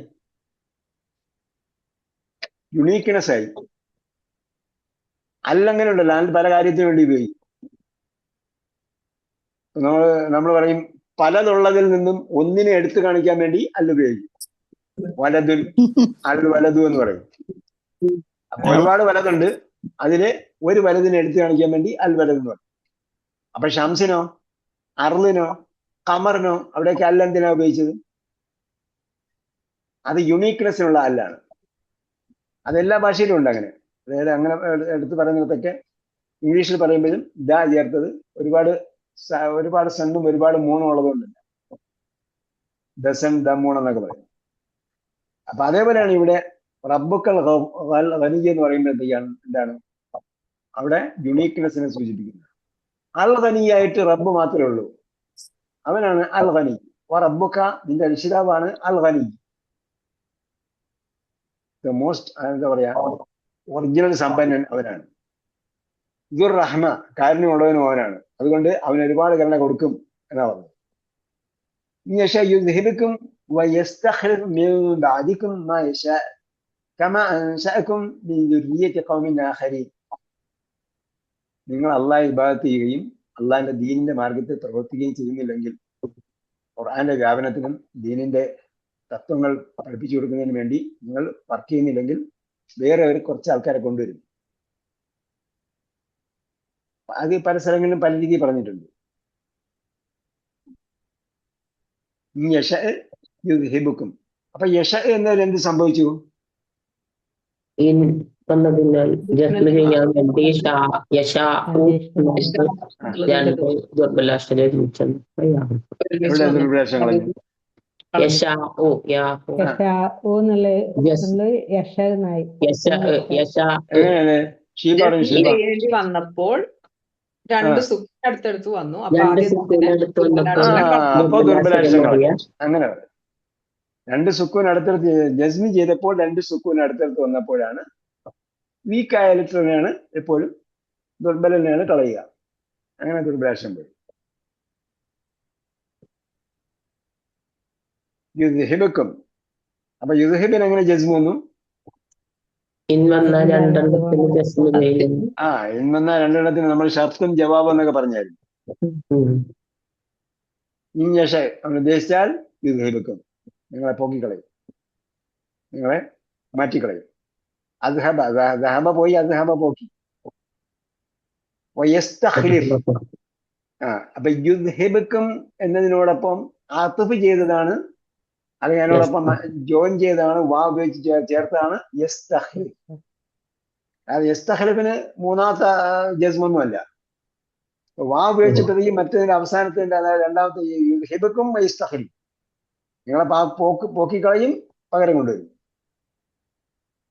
യുണീക്ക്നെസ് ആയി. അല്ലങ്ങനെ ഉണ്ടല്ലോ, അതിൽ പല കാര്യത്തിന് വേണ്ടി ഉപയോഗിക്കും. നമ്മൾ പറയും പലതുള്ളതിൽ നിന്നും ഒന്നിനെ എടുത്തു കാണിക്കാൻ വേണ്ടി അല്ല ഉപയോഗിക്കും. വലതുൽ അൽ വലതു എന്ന് പറയും. അപ്പൊ ഒരുപാട് വലതുണ്ട്, അതില് ഒരു വലതിനെ എടുത്തു കാണിക്കാൻ വേണ്ടി അൽ വലത് എന്ന് പറയും. അപ്പൊ ഷംസിനോ അർലിനോ ഖമറിനോ അവിടെയൊക്കെ അല്ലെന്തിനാ ഉപയോഗിച്ചത്? അത് യുണീക്നെസ്സിനുള്ള അല്ലാണ്. അതെല്ലാ ഭാഷയിലും ഉണ്ട് അങ്ങനെ. അതായത് അങ്ങനെ എടുത്ത് പറയുന്നിടത്തൊക്കെ ഇംഗ്ലീഷിൽ പറയുമ്പോഴും ദാ ചേർത്തത് ഒരുപാട് സണ്ണും ഒരുപാട് മൂണും ഉള്ളതുകൊണ്ടല്ല, ദസൻ ദമൂൺ എന്നൊക്കെ പറയും. അപ്പൊ അതേപോലെയാണ് ഇവിടെ റബ്ബുക്കൽ ഖനി എന്ന് പറയുമ്പോഴത്തേക്കാണ് എന്താണ് അവിടെ യുണീക്നെസ്സിനെ സൂചിപ്പിക്കുന്നത്. അൽ ഖനിയായിട്ട് റബ്ബ് മാത്രമേ ഉള്ളൂ. അവനാണ് അൽ ഖനി. റബ്ബുക്ക, നിന്റെ രക്ഷിതാവാണ് അൽ ഖനി, ദ മോസ്റ്റ് എന്താ പറയാ ഒറിജിനൽ സമ്പന്നൻ അവനാണ്. ദുർ റഹ്മ, കാരുണ്യമുള്ളവനും അവനാണ്. അതുകൊണ്ട് അവന് ഒരുപാട് കരുണ കൊടുക്കും എന്നാ പറഞ്ഞത്. യുദ്ഹിബുക്കും വയസ്തഖ്ലിഫ് മിൻ ബഅദിക്കും മാ യശാ കമാ അൻശഅകും മിൻ ദുർരിയ്യതി ഖൗമിൻ ആഖരീൻ. നിങ്ങൾ അള്ളാഹെ ഇബാദത്ത് ചെയ്യുകയും അള്ളാഹിന്റെ ദീനിന്റെ മാർഗത്തിൽ പ്രവർത്തിക്കുകയും ചെയ്യുന്നില്ലെങ്കിൽ, ഖുർആന്റെ വ്യാപനത്തിനും ദീനിന്റെ തത്വങ്ങൾ പഠിപ്പിച്ചു കൊടുക്കുന്നതിന് വേണ്ടി നിങ്ങൾ വർക്ക് ചെയ്യുന്നില്ലെങ്കിൽ വേറെ കുറച്ച് ആൾക്കാരെ കൊണ്ടുവരും. അത് പല സ്ഥലങ്ങളിലും പല രീതിയിൽ പറഞ്ഞിട്ടുണ്ട്. യശ യുദ്ഹിബുക്കും. അപ്പൊ യശ എന്നതിൽ എന്ത് സംഭവിച്ചു? വന്നതിനാൽ ജസ്മ് ചെയ്യാൻ വേണ്ടി വന്നപ്പോൾ രണ്ട് സുക്കൂൻ അടുത്തടുത്ത് വന്നു. അപ്പൊ അങ്ങനെ രണ്ട് സുക്കൂൻ അടുത്തടുത്ത് ജസ്മി ചെയ്തപ്പോൾ രണ്ട് സുക്കൂൻ അടുത്തടുത്ത് വന്നപ്പോഴാണ് വീക്കായ ലിറ്ററിനെയാണ് എപ്പോഴും ദുർബലനെയാണ് കളയുക. അങ്ങനെ ദുർബലാക്ഷം പോയി. യുദ്ഹിബുക്കും. അപ്പൊ യുദ്ഹിബിന് എങ്ങനെ ജസ്മു വന്നു? ഇൻവന്ന രണ്ടെണ്ണത്തിന് നമ്മൾ ഷർത്തും ജവാബും എന്നൊക്കെ പറഞ്ഞായിരുന്നു. അവൻ ഉദ്ദേശിച്ചാൽ യുദ്ഹിബുക്കും, നിങ്ങളെ പോക്കിക്കളയും, നിങ്ങളെ മാറ്റിക്കളയും. അദ്ഹബ പോയി, അദ്ഹബ പോക്കി. അപ്പൊ യുദ്ഹിബുക്കും എന്നതിനോടൊപ്പം ആതഫ് ചെയ്തതാണ്, അത് ഞാനോടൊപ്പം ജോയിൻ ചെയ്തതാണ്, വാ ഉപയോഗിച്ച് ചേർത്താണ് യസ്തഖ്ലിഫ്. അത് യസ്തഖ്ലിഫിന് മൂന്നാമത്തെ ജസ്മൊന്നും അല്ല. വാ ഉപയോഗിച്ചിട്ട് മറ്റേതിന്റെ അവസാനത്തിന്റെ, അതായത് രണ്ടാമത്തെ യുദ്ഹിബുക്കും യസ്തഖ്ലിഫ്, നിങ്ങളെ പോക്കിക്കളയും, പകരം കൊണ്ടുവരും.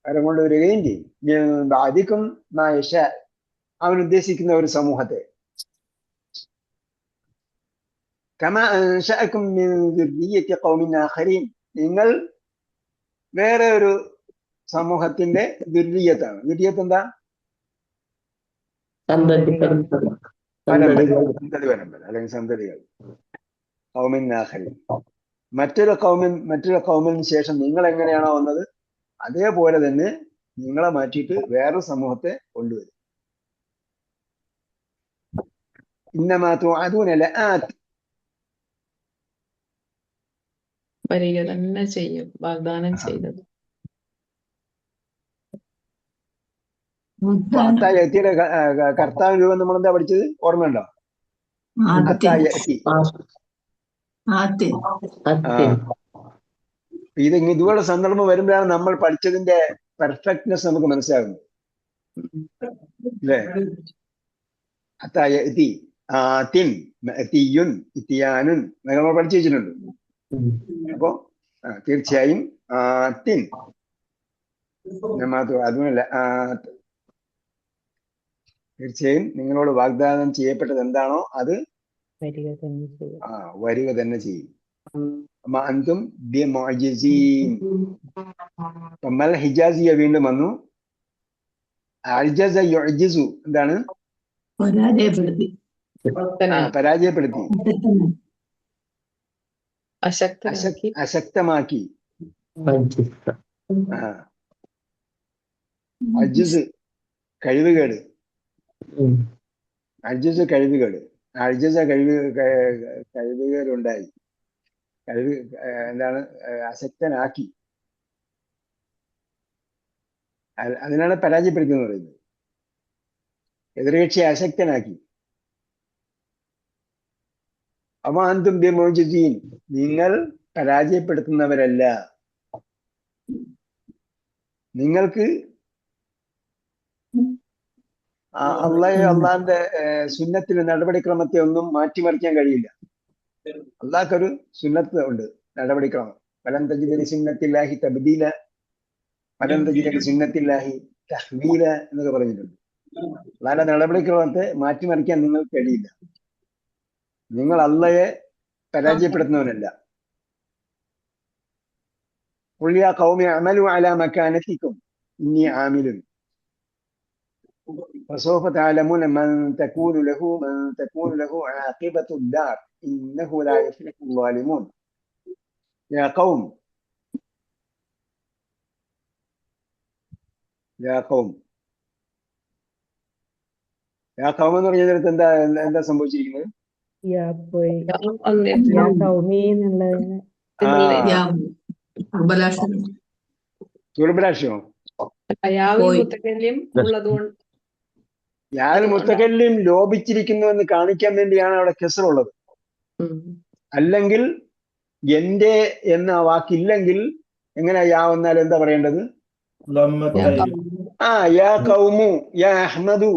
പകരം കൊണ്ടുവരികയും ചെയ്യും. അധികം നായശ, അവൻ ഉദ്ദേശിക്കുന്ന ഒരു സമൂഹത്തെ. കമാ അൻശഅകും മിൻ ദുർരിയ്യത്തി ഖൗമിൻ ആഖരീൻ, നിങ്ങൾ വേറെ ഒരു സമൂഹത്തിന്റെ ദുർരിയ്യത്താണ്. ദുർരിയ്യത്ത് എന്താ? സന്തതി പരമ്പര, സന്തതി പരമ്പര അല്ലെങ്കിൽ സന്തതികൾ. ഖൗമിൻ ആഖരീൻ, മറ്റൊരു കൗമിന് ശേഷം നിങ്ങൾ എങ്ങനെയാണോ വന്നത് അതേപോലെ തന്നെ നിങ്ങളെ മാറ്റിയിട്ട് വേറൊരു സമൂഹത്തെ കൊണ്ടുവരും. ഇന്നമാ തുഅദൂന ലആത്ത്, വരിക തന്നെ ചെയ്യും വാഗ്ദാനം ചെയ്തത്. അത്തായത്തിയുടെ കർത്താവ് രൂപം നമ്മൾ എന്താ പഠിച്ചത്? ഓർമ്മയുണ്ടോ? അത്തായത്തി. ഇതുപോലെ സന്ദർഭം വരുമ്പോഴാണ് നമ്മൾ പഠിച്ചതിന്റെ പെർഫെക്റ്റ്നെസ് നമുക്ക് മനസ്സിലാകുന്നത്, അല്ലേ? അത്തായത്തി, ആത്തിൻ, മഅതിയുൻ, ഇത്തിയാനുൻ നമ്മൾ പഠിച്ചു വെച്ചിട്ടുണ്ട്. അപ്പോ തീർച്ചയായും ആത്തിൻ, അതുമല്ല, തീർച്ചയായും നിങ്ങളോട് വാഗ്ദാനം ചെയ്യപ്പെട്ടത് എന്താണോ അത് വരിക തന്നെ ചെയ്യും. അന്തും മൽ ഹിജാസിയ വീണ്ടും വന്നു. അൽജസ യുഅ്ജിസു എന്താണ്? പരാജയപ്പെടുത്തി, അശക്തമാക്കി. അജ്സ് കഴിവുകേട്, അജ്സ് കഴിവുകേട്, അജ്ജസ കഴിവുകേടുണ്ടായി, എന്താണ്? അശക്തനാക്കി. അതിനാണ് പരാജയപ്പെടുത്തി എന്ന് പറയുന്നത്. എതിർകക്ഷിയെ അശക്തനാക്കി. അമാന്തും ബിമുഅ്ജിസീൻ, നിങ്ങൾ പരാജയപ്പെടുത്തുന്നവരല്ല. നിങ്ങൾക്ക് അള്ളാന്റെ സുന്നത്തിന് നടപടിക്രമത്തെ ഒന്നും മാറ്റിമറിക്കാൻ കഴിയില്ല. അള്ളാഹ്ക്കൊരു സുന്നത്ത് ഉണ്ട്, നടപടിക്രമം. വലൻ തജിദ ലിസുന്നത്തില്ലാഹി തബ്ദീല, വലൻ തജിദ ലിസുന്നത്തില്ലാഹി തഹ്വീല എന്നൊക്കെ പറഞ്ഞിട്ടുണ്ട്. അള്ളാഹുവിന്റെ നടപടിക്രമത്തെ മാറ്റിമറിക്കാൻ നിങ്ങൾക്ക് കഴിയില്ല. നിങ്ങൾ അള്ളയെ പരാജയപ്പെടുത്തുന്നവരല്ല. ഖുൽ യാ ഖൗമി അമലു അലാ മകാനതികും ഇന്നി ആമിലുൻ فسوف تعلمون من تكون له عاقبة الدار إنه لا يفلح الظالمون. يا قوم എന്ന് പറഞ്ഞതിനകത്ത് എന്താ സംഭവിച്ചിരിക്കുന്നത്? ദുർബലാക്ഷമോ? യാൽ മുത്തകല്ലിം ലോപിച്ചിരിക്കുന്നു എന്ന് കാണിക്കാൻ വേണ്ടിയാണ് അവിടെ കെസ്റുള്ളത്. അല്ലെങ്കിൽ എന്റെ എന്ന വാക്കില്ലെങ്കിൽ എങ്ങനെ യാ വന്നാൽ എന്താ പറയേണ്ടത്? യാ ഖൗമു, യാ അഹ്മദു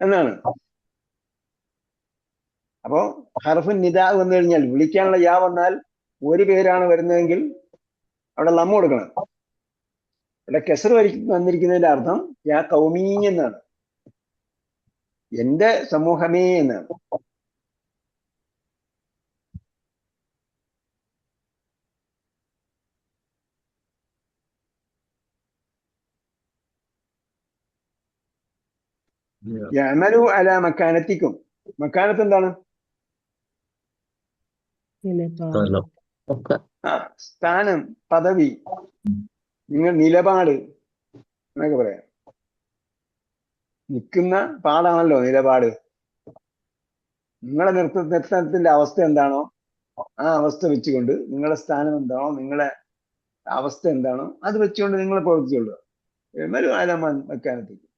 എന്നാണ്. അപ്പോ ഹർഫുൻ നിദാ വന്നു കഴിഞ്ഞാൽ, വിളിക്കാനുള്ള യാ വന്നാൽ ഒരു പേരാണ് വരുന്നതെങ്കിൽ അവിടെ ലമ്മ കൊടുക്കണം. ഇവിടെ കെസ്ർ വന്നിരിക്കുന്നതിന്റെ അർത്ഥം യാ ഖൗമീ എന്നാണ്, എന്റെ സമൂഹമേ എന്നാണ്. യഅമലു അലാ മക്കാനത്തിക്കും, മക്കാനത്ത് എന്താണ്? സ്ഥാനം, പദവി, നിങ്ങൾ നിലപാട് എന്നൊക്കെ പറയാം. നിൽക്കുന്ന പാടാണല്ലോ നിലപാട്. നിങ്ങളെ നിർത്തത്തിന്റെ അവസ്ഥ എന്താണോ ആ അവസ്ഥ വെച്ചുകൊണ്ട്, നിങ്ങളുടെ സ്ഥാനം എന്താണോ, നിങ്ങളെ അവസ്ഥ എന്താണോ അത് വെച്ചുകൊണ്ട് നിങ്ങൾ പ്രവർത്തിച്ചുകൊള്ളുക. യഅമലു അലാ മക്കാനത്തിക്കും,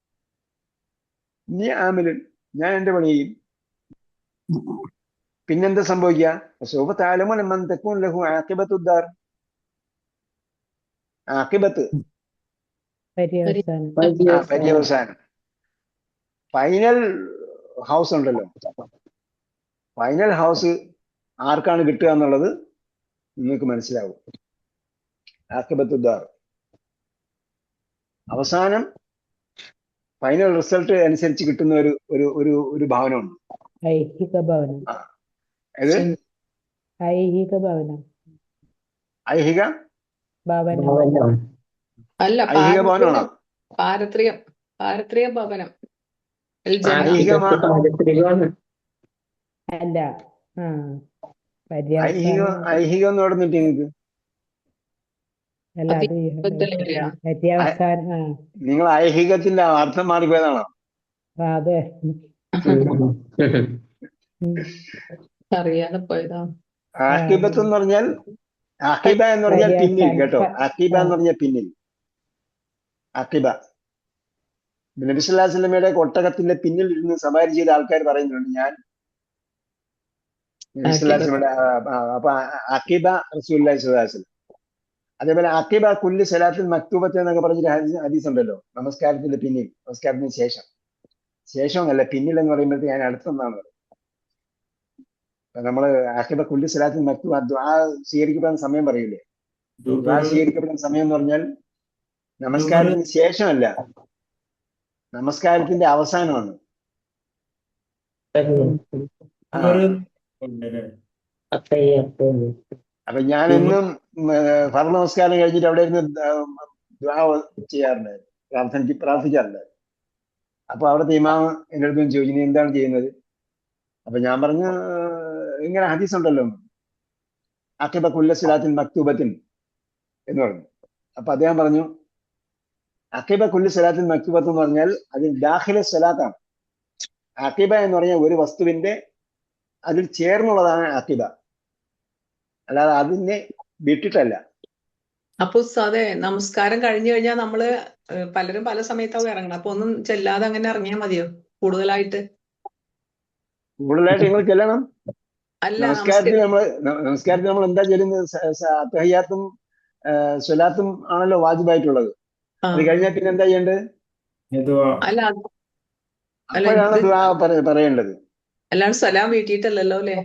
നീ ആമിലുൻ, ഞാൻ എന്റെ പണി ചെയ്യും. പിന്നെന്താ സംഭവിക്കുക? സൗഫ തഅലമൂന മൻ തകൂൻ ലഹു ആഖിബത്തുദ്ദാർ, ആഖിബത്ത് പര്യവസാനം. ഫൈനൽ ഹൗസ് ഉണ്ടല്ലോ, ഫൈനൽ ഹൗസ് ആർക്കാണ് കിട്ടുക എന്നുള്ളത് നിങ്ങൾക്ക് മനസ്സിലാവും. ആഖിബത്തുദ്ദാർ. അവസാനം ഫൈനൽ റിസൾട്ട് അനുസരിച്ച് കിട്ടുന്ന ഒരു ഒരു ഒരു ഒരു ഭവനമുണ്ട്. ഐഹിക ഭവനം. ഇത് ഐഹിക ഭവനം. ഐഹിക ഭവനം. അല്ല, ഐഹിക ഭവനമാണോ? പാരത്രിക ഭവനം. പാരത്രികമാണ്. അല്ല. ഐഹികം എന്ന് പറഞ്ഞിട്ട് നിങ്ങൾക്ക് അല്ല, അത് പര്യവസാനം. നിങ്ങൾ ഐഹികത്തിന്റെ അർത്ഥം മാറിപ്പോയതാണോ? അതെ. അറിയാതെ പോയതാ. ആക്കിബത്ത് എന്ന് പറഞ്ഞാൽ, അഖിബ എന്ന് പറഞ്ഞാൽ പിന്നിൽ കേട്ടോ. അഖിബ എന്ന് പറഞ്ഞാൽ പിന്നിൽ. അഖിബ നബി സല്ലല്ലാഹു അലൈഹി വസല്ലമയുടെ ഒട്ടകത്തിന്റെ പിന്നിൽ ഇരുന്ന് സവാരി ചെയ്ത ആൾക്കാർ പറയുന്നുണ്ട്, ഞാൻ നബി സല്ലല്ലാഹു അലൈഹി വസല്ലമയുടെ അപ്പൊ അഖിബ റസൂലുള്ളാഹി സ്വല്ലല്ലാഹു അലൈഹി വസല്ലം. അതേപോലെ അഖിബ കുല്ലി സലാത്തിൽ മക്തൂബത്ത് എന്നൊക്കെ പറഞ്ഞൊരു ഹദീസ് ഉണ്ടല്ലോ, നമസ്കാരത്തിന്റെ പിന്നിൽ, നമസ്കാരത്തിന് ശേഷം. ശേഷമൊന്നല്ല, പിന്നിൽ എന്ന് പറയുമ്പോഴത്തേക്ക് ഞാൻ അടുത്തെന്നാണ് പറയുന്നത്. നമ്മള് അഖിബ കുല്ലി സലാത്തിൽ മക്തൂബ ദുആ സ്വീകരിക്കപ്പെടുന്ന സമയം പറയൂലേ, ദുആ സ്വീകരിക്കപ്പെടുന്ന സമയം എന്ന് പറഞ്ഞാൽ നമസ്കാരത്തിന് ശേഷമല്ല, നമസ്കാരത്തിന്റെ അവസാനമാണ്. അപ്പൊ ഞാൻ എന്നും ഫർദ് നമസ്കാരം കഴിഞ്ഞിട്ട് അവിടെ ഇരുന്ന് ദുആ ചെയ്യാറുണ്ടായിരുന്നു, പ്രാർത്ഥിക്കാറുണ്ടായിരുന്നു. അപ്പൊ അവിടുത്തെ ഇമാം എൻ്റെ അടുത്ത് ചോദിച്ചു, നീ എന്താണ് ചെയ്യുന്നത്? അപ്പൊ ഞാൻ പറഞ്ഞു, ഇങ്ങനെ ഹദീസ് ഉണ്ടല്ലോ, അഖിബ കുല്ല സലാത്തിൻ മക്തൂബത്തിൻ എന്ന് പറഞ്ഞു. അപ്പൊ അദ്ദേഹം പറഞ്ഞു, അഖിബ കുല്ലി സലാത്തിൻ മക്തൂബത്ത് എന്ന് പറഞ്ഞാൽ അതിൽ ദാഖില സലാത്താണ്. അഖിബ എന്ന് പറഞ്ഞാൽ ഒരു വസ്തുവിന്റെ അതിൽ ചേർന്നുള്ളതാണ് അഖിബ, അല്ലാതെ അതിനെ വിട്ടിട്ടല്ല. അപ്പൊ ഉസ്താദേ, നമസ്കാരം കഴിഞ്ഞു കഴിഞ്ഞാൽ നമ്മള് പലരും പല സമയത്താവും ഇറങ്ങണം. അപ്പൊ ഒന്നും ചെല്ലാതെ അങ്ങനെ ഇറങ്ങിയാൽ മതിയോ? കൂടുതലായിട്ട് നിങ്ങൾ ചെല്ലണം. അല്ല, നമസ്കാരത്തിൽ നമ്മൾ എന്താ ചെല്ലുന്നത്? തഹിയ്യാത്തും സ്വലാത്തും ആണല്ലോ വാജിബായിട്ടുള്ളത്. അത് കഴിഞ്ഞാൽ പിന്നെ എന്താ ചെയ്യേണ്ടത്? അപ്പോഴാണ് ദുആ പറയേണ്ടത്. അല്ലാണ്ട് സലാം വീട്ടിയിട്ടല്ലല്ലോ അല്ലേ?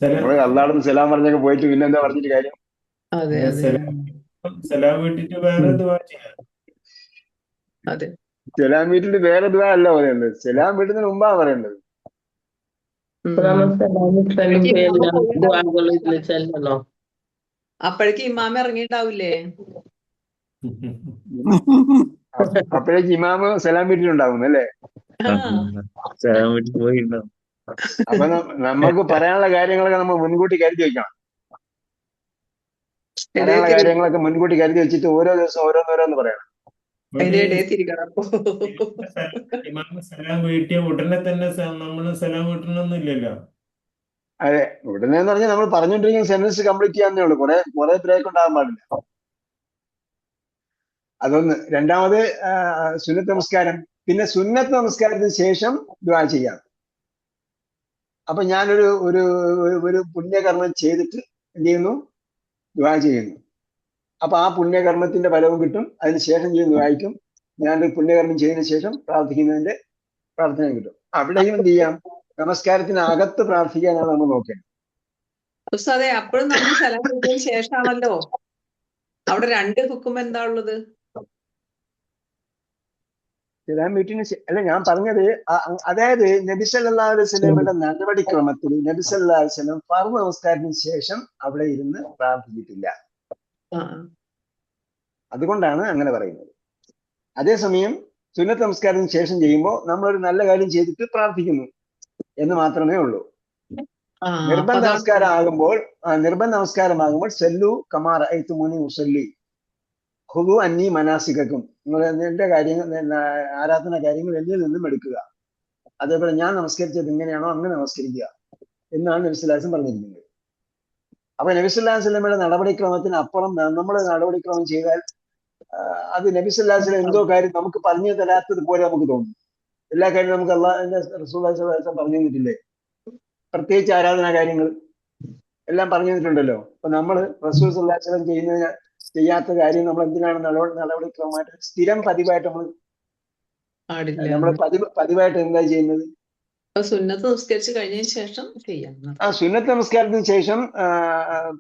നമ്മള് അള്ളാഹുവിന് സലാം പറഞ്ഞൊക്കെ പോയിട്ട് പിന്നെ എന്താ പറഞ്ഞിട്ട് കാര്യം? അതെ സലാം വീട്ടിട്ട് വേറെ ദുആ ചെയ്യാം. അതെ, സലാം വീട്ടിട്ട് വേറെ ദുആ അല്ല പറയേണ്ടത്, സലാം വീട്ടുന്നതിന് മുമ്പാ പറയേണ്ടത്. അപ്പോഴേക്ക് ഇമാമ ഇറങ്ങിയിട്ടാവില്ലേ? അപ്പോഴേക്ക് ഇമാമ് സലാം വീട്ടിലുണ്ടാവും അല്ലേ? പോയിണ്ടാവും. അപ്പൊ നമുക്ക് പറയാനുള്ള കാര്യങ്ങളൊക്കെ നമ്മൾ മുൻകൂട്ടി കരുതി വെക്കണം. പറയാനുള്ള കാര്യങ്ങളൊക്കെ മുൻകൂട്ടി കരുതി വെച്ചിട്ട് ഓരോ ദിവസം ഓരോന്നോരോന്ന് പറയണം. സലാം വീട്ടിയ ഉടനെ തന്നെ നമ്മള് സലാം വീട്ടണമെന്നില്ലല്ലോ. അതെ, ഉടനെ എന്ന് പറഞ്ഞാൽ നമ്മൾ പറഞ്ഞുകൊണ്ടിരിക്കുന്ന സെന്റൻസ് കംപ്ലീറ്റ് ചെയ്യാന്നേ ഉള്ളൂ. കുറെ ബ്രേക്ക് ഉണ്ടാകാൻ പാടില്ല. അതൊന്ന്. രണ്ടാമത് സുന്നത്ത് നമസ്കാരം. പിന്നെ സുന്നത്ത് നമസ്കാരത്തിന് ശേഷം ദുആ ചെയ്യാം. അപ്പൊ ഞാനൊരു ഒരു ഒരു പുണ്യകർമ്മം ചെയ്തിട്ട് എന്ത് ചെയ്യുന്നു? ദുആ ചെയ്യുന്നു. അപ്പൊ ആ പുണ്യകർമ്മത്തിന്റെ ഫലവും കിട്ടും. അതിന് ശേഷം ചെയ്യുന്ന ദുആയ്ക്കും ഞാനൊരു പുണ്യകർമ്മം ചെയ്തതിനു ശേഷം പ്രാർത്ഥിക്കുന്നതിന്റെ പ്രാർത്ഥന കിട്ടും. അവിടെയും എന്ത് ചെയ്യാം? നമസ്കാരത്തിനകത്ത് പ്രാർത്ഥിക്കാനാണ് നമ്മൾ നോക്കേണ്ടത്. അതെ, അപ്പോഴും നമുക്ക് സലാം വീട്ടിയതിന് ശേഷമാണല്ലോ. അവിടെ രണ്ട് ഹുക്കും എന്താ ഉള്ളത്? സലാം വീട്ടിന് അല്ല, ഞാൻ പറഞ്ഞത് അതായത് നബി സല്ലല്ലാഹു അലൈഹി വസല്ലമയുടെ നടപടിക്രമത്തിൽ നബി സല്ലല്ലാഹു അലൈഹി വസല്ലം ഫർദ് നമസ്കാരത്തിന് ശേഷം അവിടെ ഇരുന്ന് പ്രാർത്ഥിച്ചിട്ടില്ല. അതുകൊണ്ടാണ് അങ്ങനെ പറയുന്നത്. അതേസമയം സുന്നത്ത് നമസ്കാരത്തിന് ശേഷം ചെയ്യുമ്പോൾ നമ്മളൊരു നല്ല കാര്യം ചെയ്തിട്ട് പ്രാർത്ഥിക്കുന്നു എന്ന് മാത്രമേ ഉള്ളൂ. നിർബന്ധ നമസ്കാരമാകുമ്പോൾ സല്ലു കമാ റഅയ്തുമൂനി ഉസല്ലി ഖുദു അന്നി മനാസികക്കും, നിങ്ങൾ എന്റെ കാര്യങ്ങൾ, ആരാധന കാര്യങ്ങൾ എന്നിൽ നിന്നും എടുക്കുക. അതേപോലെ ഞാൻ നമസ്കരിച്ചത് എങ്ങനെയാണോ അങ്ങനെ നമസ്കരിക്കുക എന്നാണ് നബി സല്ലല്ലാഹു അലൈഹി വസല്ലം പറഞ്ഞിരിക്കുന്നത്. അപ്പൊ നബി സല്ലല്ലാഹു അലൈഹി വസല്ലമയുടെ നടപടിക്രമത്തിന് അപ്പുറം നമ്മൾ നടപടിക്രമം ചെയ്താൽ അത് നബി സല്ലല്ലാഹു അലൈഹി വസല്ലം എന്തോ കാര്യം നമുക്ക് പറഞ്ഞു തരാത്തത് പോലെ നമുക്ക് തോന്നും. എല്ലാ കാര്യവും നമുക്ക് അള്ളാഹുവിന്റെ റസൂലുള്ളാഹി സ്വല്ലല്ലാഹു അലൈഹി വസല്ലം പറഞ്ഞു തന്നിട്ടില്ലേ? പ്രത്യേകിച്ച് ആരാധനാ കാര്യങ്ങൾ എല്ലാം പറഞ്ഞു തന്നിട്ടുണ്ടല്ലോ. അപ്പൊ നമ്മൾ റസൂൽ സ്വല്ലല്ലാഹു അലൈഹി വസല്ലം ചെയ്യാത്ത കാര്യം നമ്മൾ എന്തിനാണ് നടപടിക്രമമായിട്ട് സ്ഥിരം പതിവായിട്ട് നമ്മൾ പതിവായിട്ട് എന്താ ചെയ്യുന്നത്? സുന്നത്ത് നമസ്കരിച്ച് കഴിഞ്ഞതിന് ശേഷം ചെയ്യാം. സുന്നത്ത് നമസ്കാരത്തിന് ശേഷം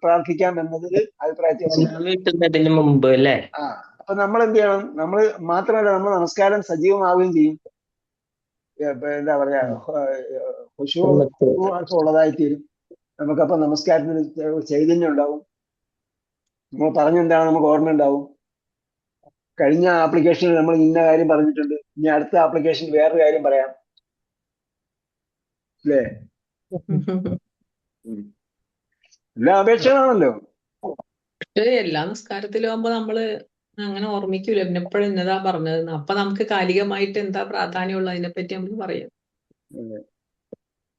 പ്രാർത്ഥിക്കാം എന്നതിൽ അഭിപ്രായ വ്യത്യാസം. മുമ്പ് അല്ലേ? അപ്പൊ നമ്മൾ എന്ത് ചെയ്യണം? നമ്മൾ മാത്രമല്ല, നമ്മൾ നമസ്കാരം സജീവമാവുകയും ചെയ്യും. എന്താ പറയാ, ഖുശൂ ഉള്ളതായി തീരും. നമുക്കപ്പൊ നമസ്കാരത്തിന് ചൈതന്യം ഉണ്ടാവും. നമ്മൾ പറഞ്ഞെന്താണ് നമുക്ക് ഓർമ്മ ഉണ്ടാവും. കഴിഞ്ഞ ആപ്ലിക്കേഷനിൽ നമ്മൾ ഇന്ന കാര്യം പറഞ്ഞിട്ടുണ്ട്, ഇനി അടുത്ത ആപ്ലിക്കേഷനിൽ വേറൊരു കാര്യം പറയാം, അല്ലേ? എല്ലാ അപേക്ഷകളാണല്ലോ. എല്ലാ നിസ്കാരത്തിലും ആകുമ്പോ നമ്മള് അങ്ങനെ ഓർമ്മിക്കൂല പിന്നെ എപ്പോഴും എന്നതാ പറഞ്ഞത്. അപ്പൊ നമുക്ക് കാലികമായിട്ട് എന്താ പ്രാധാന്യമുള്ള അതിനെപ്പറ്റി നമുക്ക് പറയാം.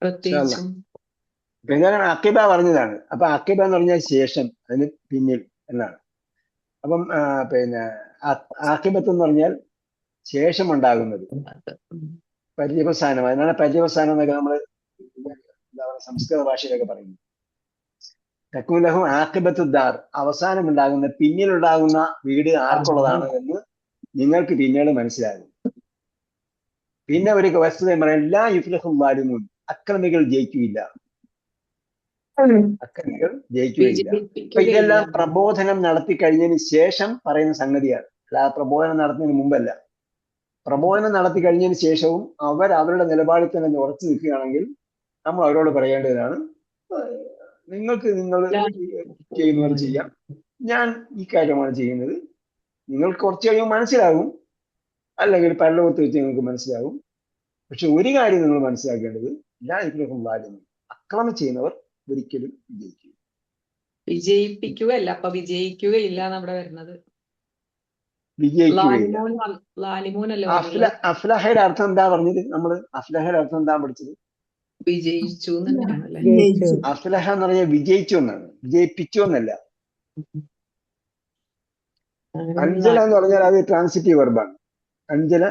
പ്രത്യേകിച്ചും പിന്നെ അക്കിബ പറഞ്ഞതാണ്. അപ്പൊ അക്കിബ എന്ന് പറഞ്ഞാൽ ശേഷം, അതിന് പിന്നിൽ എന്നാണ്. അപ്പം പിന്നെ ആക്കിബത്ത് എന്ന് പറഞ്ഞാൽ ശേഷം ഉണ്ടാകുന്നത്, പര്യവസാനം. അതിനാണ് പര്യവസാനം എന്നൊക്കെ നമ്മൾ എന്താ പറയുക സംസ്കൃത ഭാഷയിലൊക്കെ പറയുന്നത്. തക്കുലഹു ആക്കിബത്തുദ്ദാർ, അവസാനം ഉണ്ടാകുന്ന, പിന്നിലുണ്ടാകുന്ന വീട് ആർക്കുള്ളതാണ് എന്ന് നിങ്ങൾക്ക് പിന്നീട് മനസ്സിലാകും. പിന്നെ ഒരു വസ്തുത പറയാം, ലാ യുഫ്ലിഹുൽ ളാലിമൂൻ, അക്രമികൾ ജയിക്കുകയില്ല. അക്രമികൾ ജയിക്കുകയില്ല. അപ്പൊ ഇതെല്ലാം പ്രബോധനം നടത്തി കഴിഞ്ഞതിന് ശേഷം പറയുന്ന സംഗതിയാണ്. അല്ല പ്രബോധനം നടത്തുന്നതിന് മുമ്പല്ല. പ്രബോധനം നടത്തി കഴിഞ്ഞതിന് ശേഷവും അവർ അവരുടെ നിലപാടിൽ തന്നെ ഉറച്ചു നിൽക്കുകയാണെങ്കിൽ നമ്മൾ അവരോട് പറയേണ്ടതാണ്, നിങ്ങൾക്ക് നിങ്ങൾ ചെയ്യുന്നവർ ചെയ്യാം, ഞാൻ ഈ കാര്യമാണ് ചെയ്യുന്നത്. നിങ്ങൾക്ക് കുറച്ച് കഴിയുമ്പോൾ മനസ്സിലാകും, അല്ലെങ്കിൽ പരലോകത്ത് വെച്ച് നിങ്ങൾക്ക് മനസ്സിലാകും. പക്ഷെ ഒരു കാര്യം നിങ്ങൾ മനസ്സിലാക്കേണ്ടത്, എല്ലാ ഇഫ്ലിഹും അക്രമം ചെയ്യുന്നവർ ഒരിക്കലും വിജയിക്കും. വിജയിപ്പിക്കുകയല്ല, അപ്പൊ വിജയിക്കുകയില്ല എന്നവിടെ വരുന്നത്. വിജയിക്കുകയില്ല. ലാലിമൂനല്ലേ അഫ്ലഹയുടെ അർത്ഥം എന്താ പറഞ്ഞത്? നമ്മള് അഫ്ലഹയുടെ അർത്ഥം എന്താ പഠിച്ചത്? വിജയിച്ചു തന്നെയാണല്ലേ. അഫ്ലഹ എന്ന് പറഞ്ഞാൽ വിജയിച്ചു എന്നാണ്, വിജയിപ്പിച്ചു എന്നല്ല. അഞ്ജല എന്ന് പറഞ്ഞാൽ അത് ട്രാൻസിറ്റീവ് വെർബാണ്. അഞ്ജല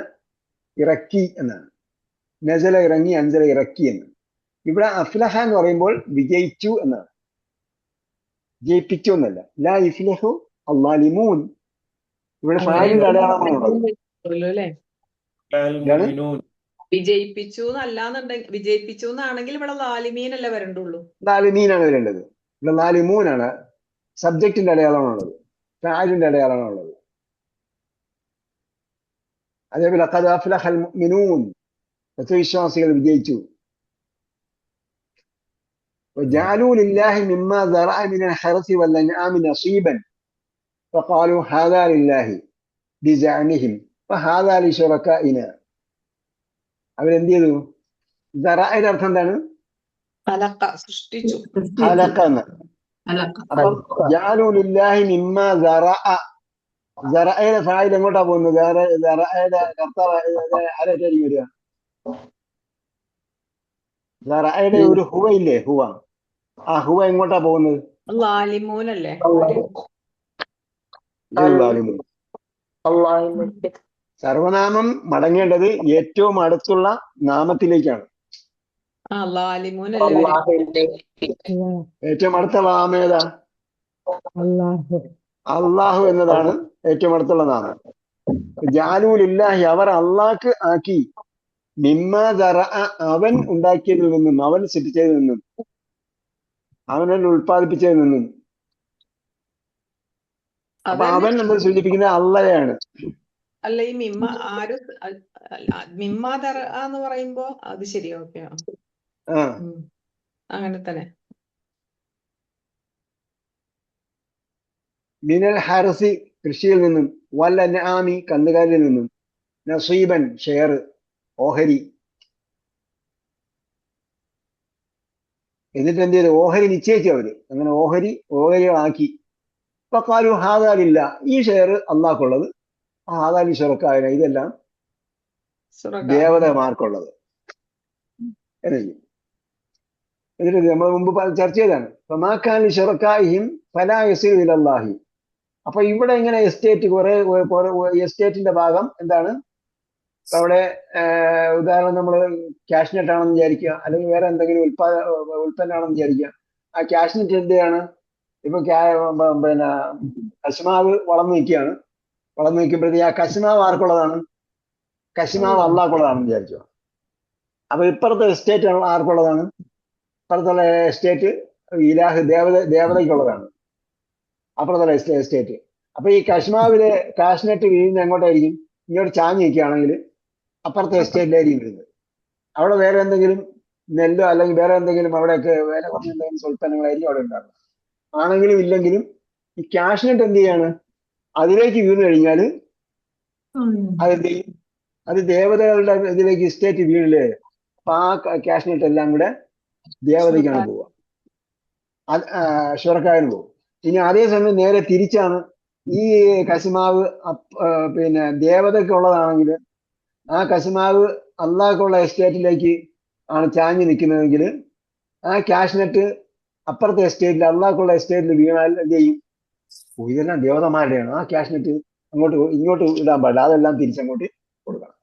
ഇറക്കി എന്നാണ്. നസല ഇറങ്ങി, അഞ്ജല ഇറക്കി എന്നാണ്. ഇവിടെ അഫ്ലഹ എന്ന് പറയുമ്പോൾ വിജയിച്ചു എന്നാണ്, വിജയിപ്പിച്ചു എന്നല്ല. ലാ യുഫ്ലിഹു അൽളാലിമൂൻ, ഇവിടെ ഫാലിന്റെ അടയാളമാണുള്ളത്. വിജയിപ്പിച്ചു എന്നല്ലാന്നുണ്ടെങ്കിൽ, വിജയിപ്പിച്ചു എന്നാണെങ്കിൽ ഇവിടെ ലാലിമീൻ അല്ലേ വരണ്ടുള്ളൂ. ലാലിമീനാണ് വരേണ്ടത്. ഇവിടെ ലാലിമൂനാണ് സബ്ജക്റ്റിന്റെ അടയാളമാണുള്ളത്, ഫാലിന്റെ അടയാളമാണുള്ളത്. അതേപോലെ ഖദ് അഫ്ലഹൽ മുഅ്മിനൂൻ, സത്യവിശ്വാസികൾ വിജയിച്ചു. وجعلوا لله مما ذرأ من الحرث والأنعام نصيبا فقالوا هذا لله بزعمهم وهذا لشركائنا. അവരെന്ത് ചെയ്തു? ദറഅയുടെ അർത്ഥം എന്താണ്? ഹലക്ക, സൃഷ്ടിച്ചു. ഹലക്ക എന്ന്. അപ്പം ജഅലു ലില്ലാഹി മിമ്മ ദറഅ, ദറഅയുടെ ഫായിൽ എങ്ങോട്ടാ പോകുന്നത്? ദറഅയുടെ കർത്താവ് ആരായിട്ടായിരിക്കും വരിക? ദറഅയുടെ ഒരു ഹുവ ഇല്ലേ, ഹുവ. ആ ഹുവ എങ്ങോട്ടാ പോകുന്നത്? ലാലിമൂനല്ലേ. സർവനാമം മടങ്ങേണ്ടത് ഏറ്റവും അടുത്തുള്ള നാമത്തിലേക്കാണ്. ലാലിമൂനല്ലേ. ഏറ്റവും അടുത്തുള്ള നാമം ഏതാ? അള്ളാഹു എന്നതാണ് ഏറ്റവും അടുത്തുള്ള നാമം. ജാലൂലില്ലാഹി, അവർ അള്ളാഹ്ക്ക് ആക്കി, മിമ്മ ദറഅ, അവൻ ഉണ്ടാക്കിയതിൽ നിന്നും, അവൻ സൃഷ്ടിച്ചതിൽ നിന്നും, അവനെ ഉൽപ്പാദിപ്പിച്ചതിൽ നിന്നും. അപ്പൊ അവൻ നമ്മൾ സൂചിപ്പിക്കുന്നത് അള്ളയാണ്. അല്ല, ഈ മിമ്മ ആര് മിമ്മാദറ എന്ന് പറയുമ്പോ അത് ശരിയാ, ഓക്കെ. അങ്ങനെ തന്നെ. മിനൽ ഹർസി, കൃഷിയിൽ നിന്നും, വൽ അൻആമി, കന്നുകാലിയിൽ നിന്നും, നസീബൻ, ഷെയർ, ഓഹരി. എന്നിട്ട് എന്ത് ചെയ്തു? ഓഹരി നിശ്ചയിച്ചു അവര്. അങ്ങനെ ഓഹരികളാക്കി. ഫഖാലു ഹാദാ ലില്ലാ, ഈ ഷെയർ അള്ളാഹ്ക്കുള്ളത്, ഹാദാ ലി ശുറക്കാഇന, ഇതെല്ലാം ദേവതമാർക്കുള്ളത് എന്നിട്ട് നമ്മൾ മുമ്പ് ചർച്ച ചെയ്താണ്. ഫമാ കാന ലി ശുറക്കാഇഹിം ഫലാ യസിലു ഇലല്ലാഹി. അപ്പൊ ഇവിടെ ഇങ്ങനെ എസ്റ്റേറ്റ്, കുറെ എസ്റ്റേറ്റിന്റെ ഭാഗം എന്താണ്? അവിടെ ഉദാഹരണം നമ്മൾ ക്യാഷ് നെറ്റ് ആണെന്ന് വിചാരിക്കുക, അല്ലെങ്കിൽ വേറെ എന്തെങ്കിലും ഉൽപ്പന്നമാണെന്ന് വിചാരിക്കുക. ആ ക്യാഷ് നെറ്റ് എന്താണ്? ഇപ്പൊ പിന്നെ കശുമാവ് വളർന്നു നിൽക്കുകയാണ്. വളർന്നു നിൽക്കുമ്പോഴത്തേക്ക് ആ കശുമാവ് ആർക്കുള്ളതാണ്? കശുമാവ് അള്ളാഹ്ക്കുള്ളതാണെന്ന് വിചാരിച്ചോ. അപ്പൊ ഇപ്പുറത്തെ എസ്റ്റേറ്റ് ആർക്കുള്ളതാണ്? ഇപ്പുറത്തുള്ള എസ്റ്റേറ്റ് ഇലാഹ്, ദേവതയ്ക്കുള്ളതാണ്. അപ്പുറത്തുള്ള എസ്റ്റേറ്റ്. അപ്പൊ ഈ കശ്മാവില് കാഷ്നട്ട് വീഴുന്ന എങ്ങോട്ടായിരിക്കും? ഇങ്ങോട്ട് ചാഞ്ഞ് നിൽക്കുകയാണെങ്കിൽ അപ്പുറത്തെ എസ്റ്റേറ്റിലായിരിക്കും വീഴുന്നത്. അവിടെ വേറെ എന്തെങ്കിലും നെല്ലോ അല്ലെങ്കിൽ വേറെ എന്തെങ്കിലും അവിടെയൊക്കെ വില കുറഞ്ഞ എന്തെങ്കിലും ഉൽപ്പന്നങ്ങളായിരിക്കും അവിടെ ഉണ്ടാകുന്നത്. ആണെങ്കിലും ഇല്ലെങ്കിലും ഈ കാഷ്നട്ട് എന്ത് ചെയ്യാണ്? അതിലേക്ക് വീണ് കഴിഞ്ഞാൽ അതെന്ത് ചെയ്യും? അത് ദേവതകളുടെ ഇതിലേക്ക് എസ്റ്റേറ്റ് വീണില്ലേ? അപ്പൊ ആ കാഷ്നട്ട് എല്ലാം കൂടെ ദേവതയ്ക്കാണ് പോവുക, ഷുറക്കാരന് പോകും. ഇനി അതേസമയം നേരെ തിരിച്ചാണ്. ഈ കശുമാവ് പിന്നെ ദേവതയ്ക്കുള്ളതാണെങ്കിൽ ആ കശുമാവ് അള്ളാഹ്ക്കുള്ള എസ്റ്റേറ്റിലേക്ക് ആണ് ചാഞ്ഞു നിൽക്കുന്നതെങ്കിൽ ആ കാഷ്നട്ട് അപ്പുറത്തെ എസ്റ്റേറ്റിൽ അള്ളാഹ്ക്കുള്ള എസ്റ്റേറ്റിൽ വീണാൽ എന്ത് ചെയ്യും? ഇതെല്ലാം ദേവതമാരുടെയാണ്. ആ കാഷ്നട്ട് ഇങ്ങോട്ട് ഇടാൻ പാടില്ല, അതെല്ലാം തിരിച്ചങ്ങോട്ട് കൊടുക്കണം.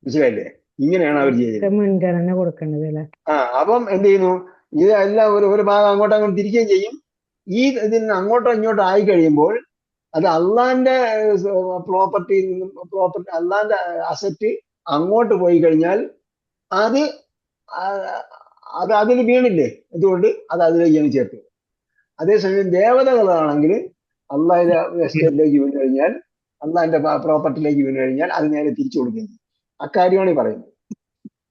മനസ്സിലായില്ലേ? ഇങ്ങനെയാണ് അവർ ചെയ്യുന്നത്. മുൻഗണന കൊടുക്കേണ്ടത് അല്ലേ? അപ്പം എന്ത് ചെയ്യുന്നു? ഇതെല്ലാം ഒരു ഭാഗം അങ്ങോട്ടും തിരിക്കുകയും ചെയ്യും. ഈ ഇതിൽ നിന്ന് അങ്ങോട്ടോ ഇങ്ങോട്ടോ ആയി കഴിയുമ്പോൾ അത് അള്ളാന്റെ പ്രോപ്പർട്ടി അള്ളാന്റെ അസറ്റ് അങ്ങോട്ട് പോയി കഴിഞ്ഞാൽ അത് അതിൽ വീണില്ലേ, എന്തുകൊണ്ട് അത് അതിലേക്ക് ചേർത്ത്. അതേസമയം ദേവതകളാണെങ്കിൽ അള്ളാഹിന്റെ എസ്റ്റേറ്റിലേക്ക് വീണ് കഴിഞ്ഞാൽ, അള്ളാഹിന്റെ പ്രോപ്പർട്ടിയിലേക്ക് വീണ് കഴിഞ്ഞാൽ അത് നേരെ തിരിച്ചു കൊടുക്കുകയും ചെയ്യും. അക്കാര്യമാണ് ഈ പറയുന്നത്.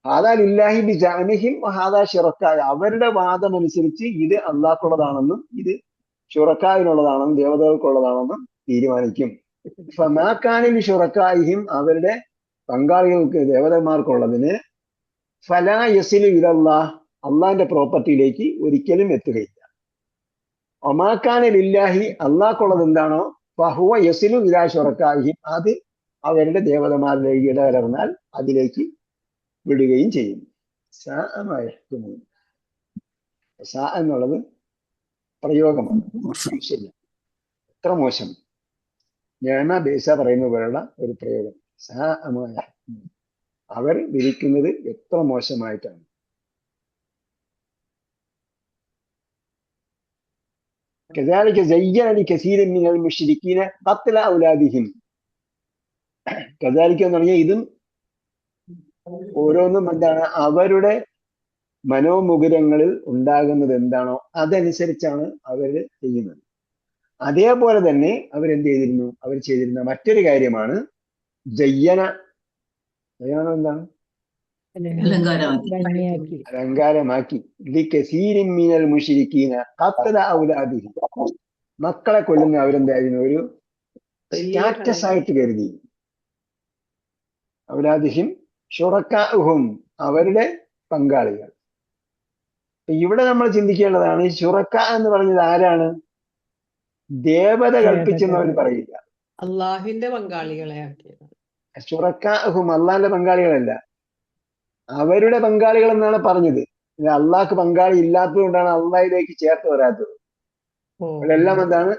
ഹാദാലില്ലാഹി ബിജഅനിഹിം വഹാദാ ശുറക്കായ, അവരുടെ വാദമനുസരിച്ച് ഇത് അള്ളാഹ്ക്കുള്ളതാണെന്നും ഇത് ഷുറക്കായിനുള്ളതാണെന്നും ദേവതകൾക്കുള്ളതാണെന്നും തീരുമാനിക്കും. ഫമാക്കാനിൽ ഷുറക്കായിഹിം, അവരുടെ പങ്കാളികൾക്ക് ദേവതന്മാർക്കുള്ളതിന് ഫലാ യസിലു ഇലല്ലാഹ്, അള്ളാഹിന്റെ പ്രോപ്പർട്ടിയിലേക്ക് ഒരിക്കലും എത്തുകയില്ല. ഒമാക്കാനിലില്ലാഹി, അള്ളാഹ്ക്കുള്ളത് എന്താണോ ഫഹുവ യസിലു ഇലാ ഷുറക്കായിഹിം, അത് അവരുടെ ദേവതമാരിലേക്ക് ഇടകലർന്നാൽ അതിലേക്ക് വിടുകയും ചെയ്യും. എന്നുള്ളത് പ്രയോഗമാണ്. ശരി, എത്ര മോശം. ഞാന ബേസ പറയുന്ന പോലുള്ള ഒരു പ്രയോഗം. അവർ വിരിക്കുന്നത് എത്ര മോശമായിട്ടാണ്. كذلك زين لكثير من المشركين قتل أولادهم. كذلك എന്ന് പറഞ്ഞാൽ ഇതും ഓരോന്നും എന്താണ്? അവരുടെ മനോമുകുരങ്ങളിൽ ഉണ്ടാകുന്നത് എന്താണോ അതനുസരിച്ചാണ് അവർ ചെയ്യുന്നത്. അതേപോലെ തന്നെ അവരെന്ത് ചെയ്തിരുന്നു? അവർ ചെയ്തിരുന്ന മറ്റൊരു കാര്യമാണ് ജയ്യന. എന്താണ്? അലങ്കാരമാക്കി. മിനൽ മുശ്രിക്കീന ഖത്ല ഔലാദിഹിം, മക്കളെ കൊല്ലുന്ന അവരെന്തായിരുന്നു? ഒരു സ്റ്റാറ്റസ് ആയിട്ട് കരുതി. ഔലാദിഹിം ശുറക്കാഉഹും, അവരുടെ പങ്കാളികൾ. ഇവിടെ നമ്മൾ ചിന്തിക്കേണ്ടതാണ്, ശുറക്ക എന്ന് പറഞ്ഞത് ആരാണ്? ദേവത കൽപ്പിച്ചെന്ന് അവർ പറയില്ല. അള്ളാഹിന്റെ പങ്കാളികളെ ആക്കിയത്. ശുറക്കാഉഹും അള്ളാഹിന്റെ പങ്കാളികളല്ല, അവരുടെ പങ്കാളികൾ എന്നാണ് പറഞ്ഞത്. അള്ളാഹ്ക്ക് പങ്കാളി ഇല്ലാത്തത് കൊണ്ടാണ് അള്ളാഹിലേക്ക് ചേർത്ത് വരാത്തത്. അവിടെല്ലാം എന്താണ്?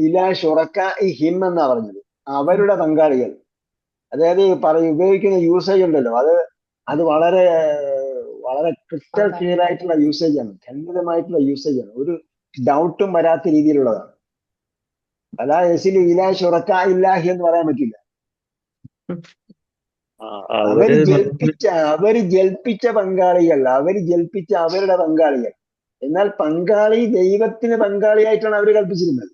ഇലാ ശുറക്കാഇഹിം എന്നാ പറഞ്ഞത്, അവരുടെ പങ്കാളികൾ. അതായത് ഉപയോഗിക്കുന്ന യൂസേജ് ഉണ്ടല്ലോ, അത് വളരെ വളരെ ക്രിസ്റ്റൽ ക്ലിയർ ആയിട്ടുള്ള യൂസേജ് ആണ്, ഖണ്ഡിതമായിട്ടുള്ള യൂസേജ് ആണ്, ഒരു ഡൗട്ടും വരാത്ത രീതിയിലുള്ളതാണ്. അലാ യസിലു ഇലാ ശുറക്കാഇല്ലാഹി എന്ന് പറയാൻ പറ്റില്ല. അവര് ജൽപ്പിച്ച പങ്കാളികൾ, അവരുടെ പങ്കാളികൾ. എന്നാൽ പങ്കാളി ദൈവത്തിന് പങ്കാളിയായിട്ടാണ് അവർ കൽപ്പിച്ചിരുന്നത്.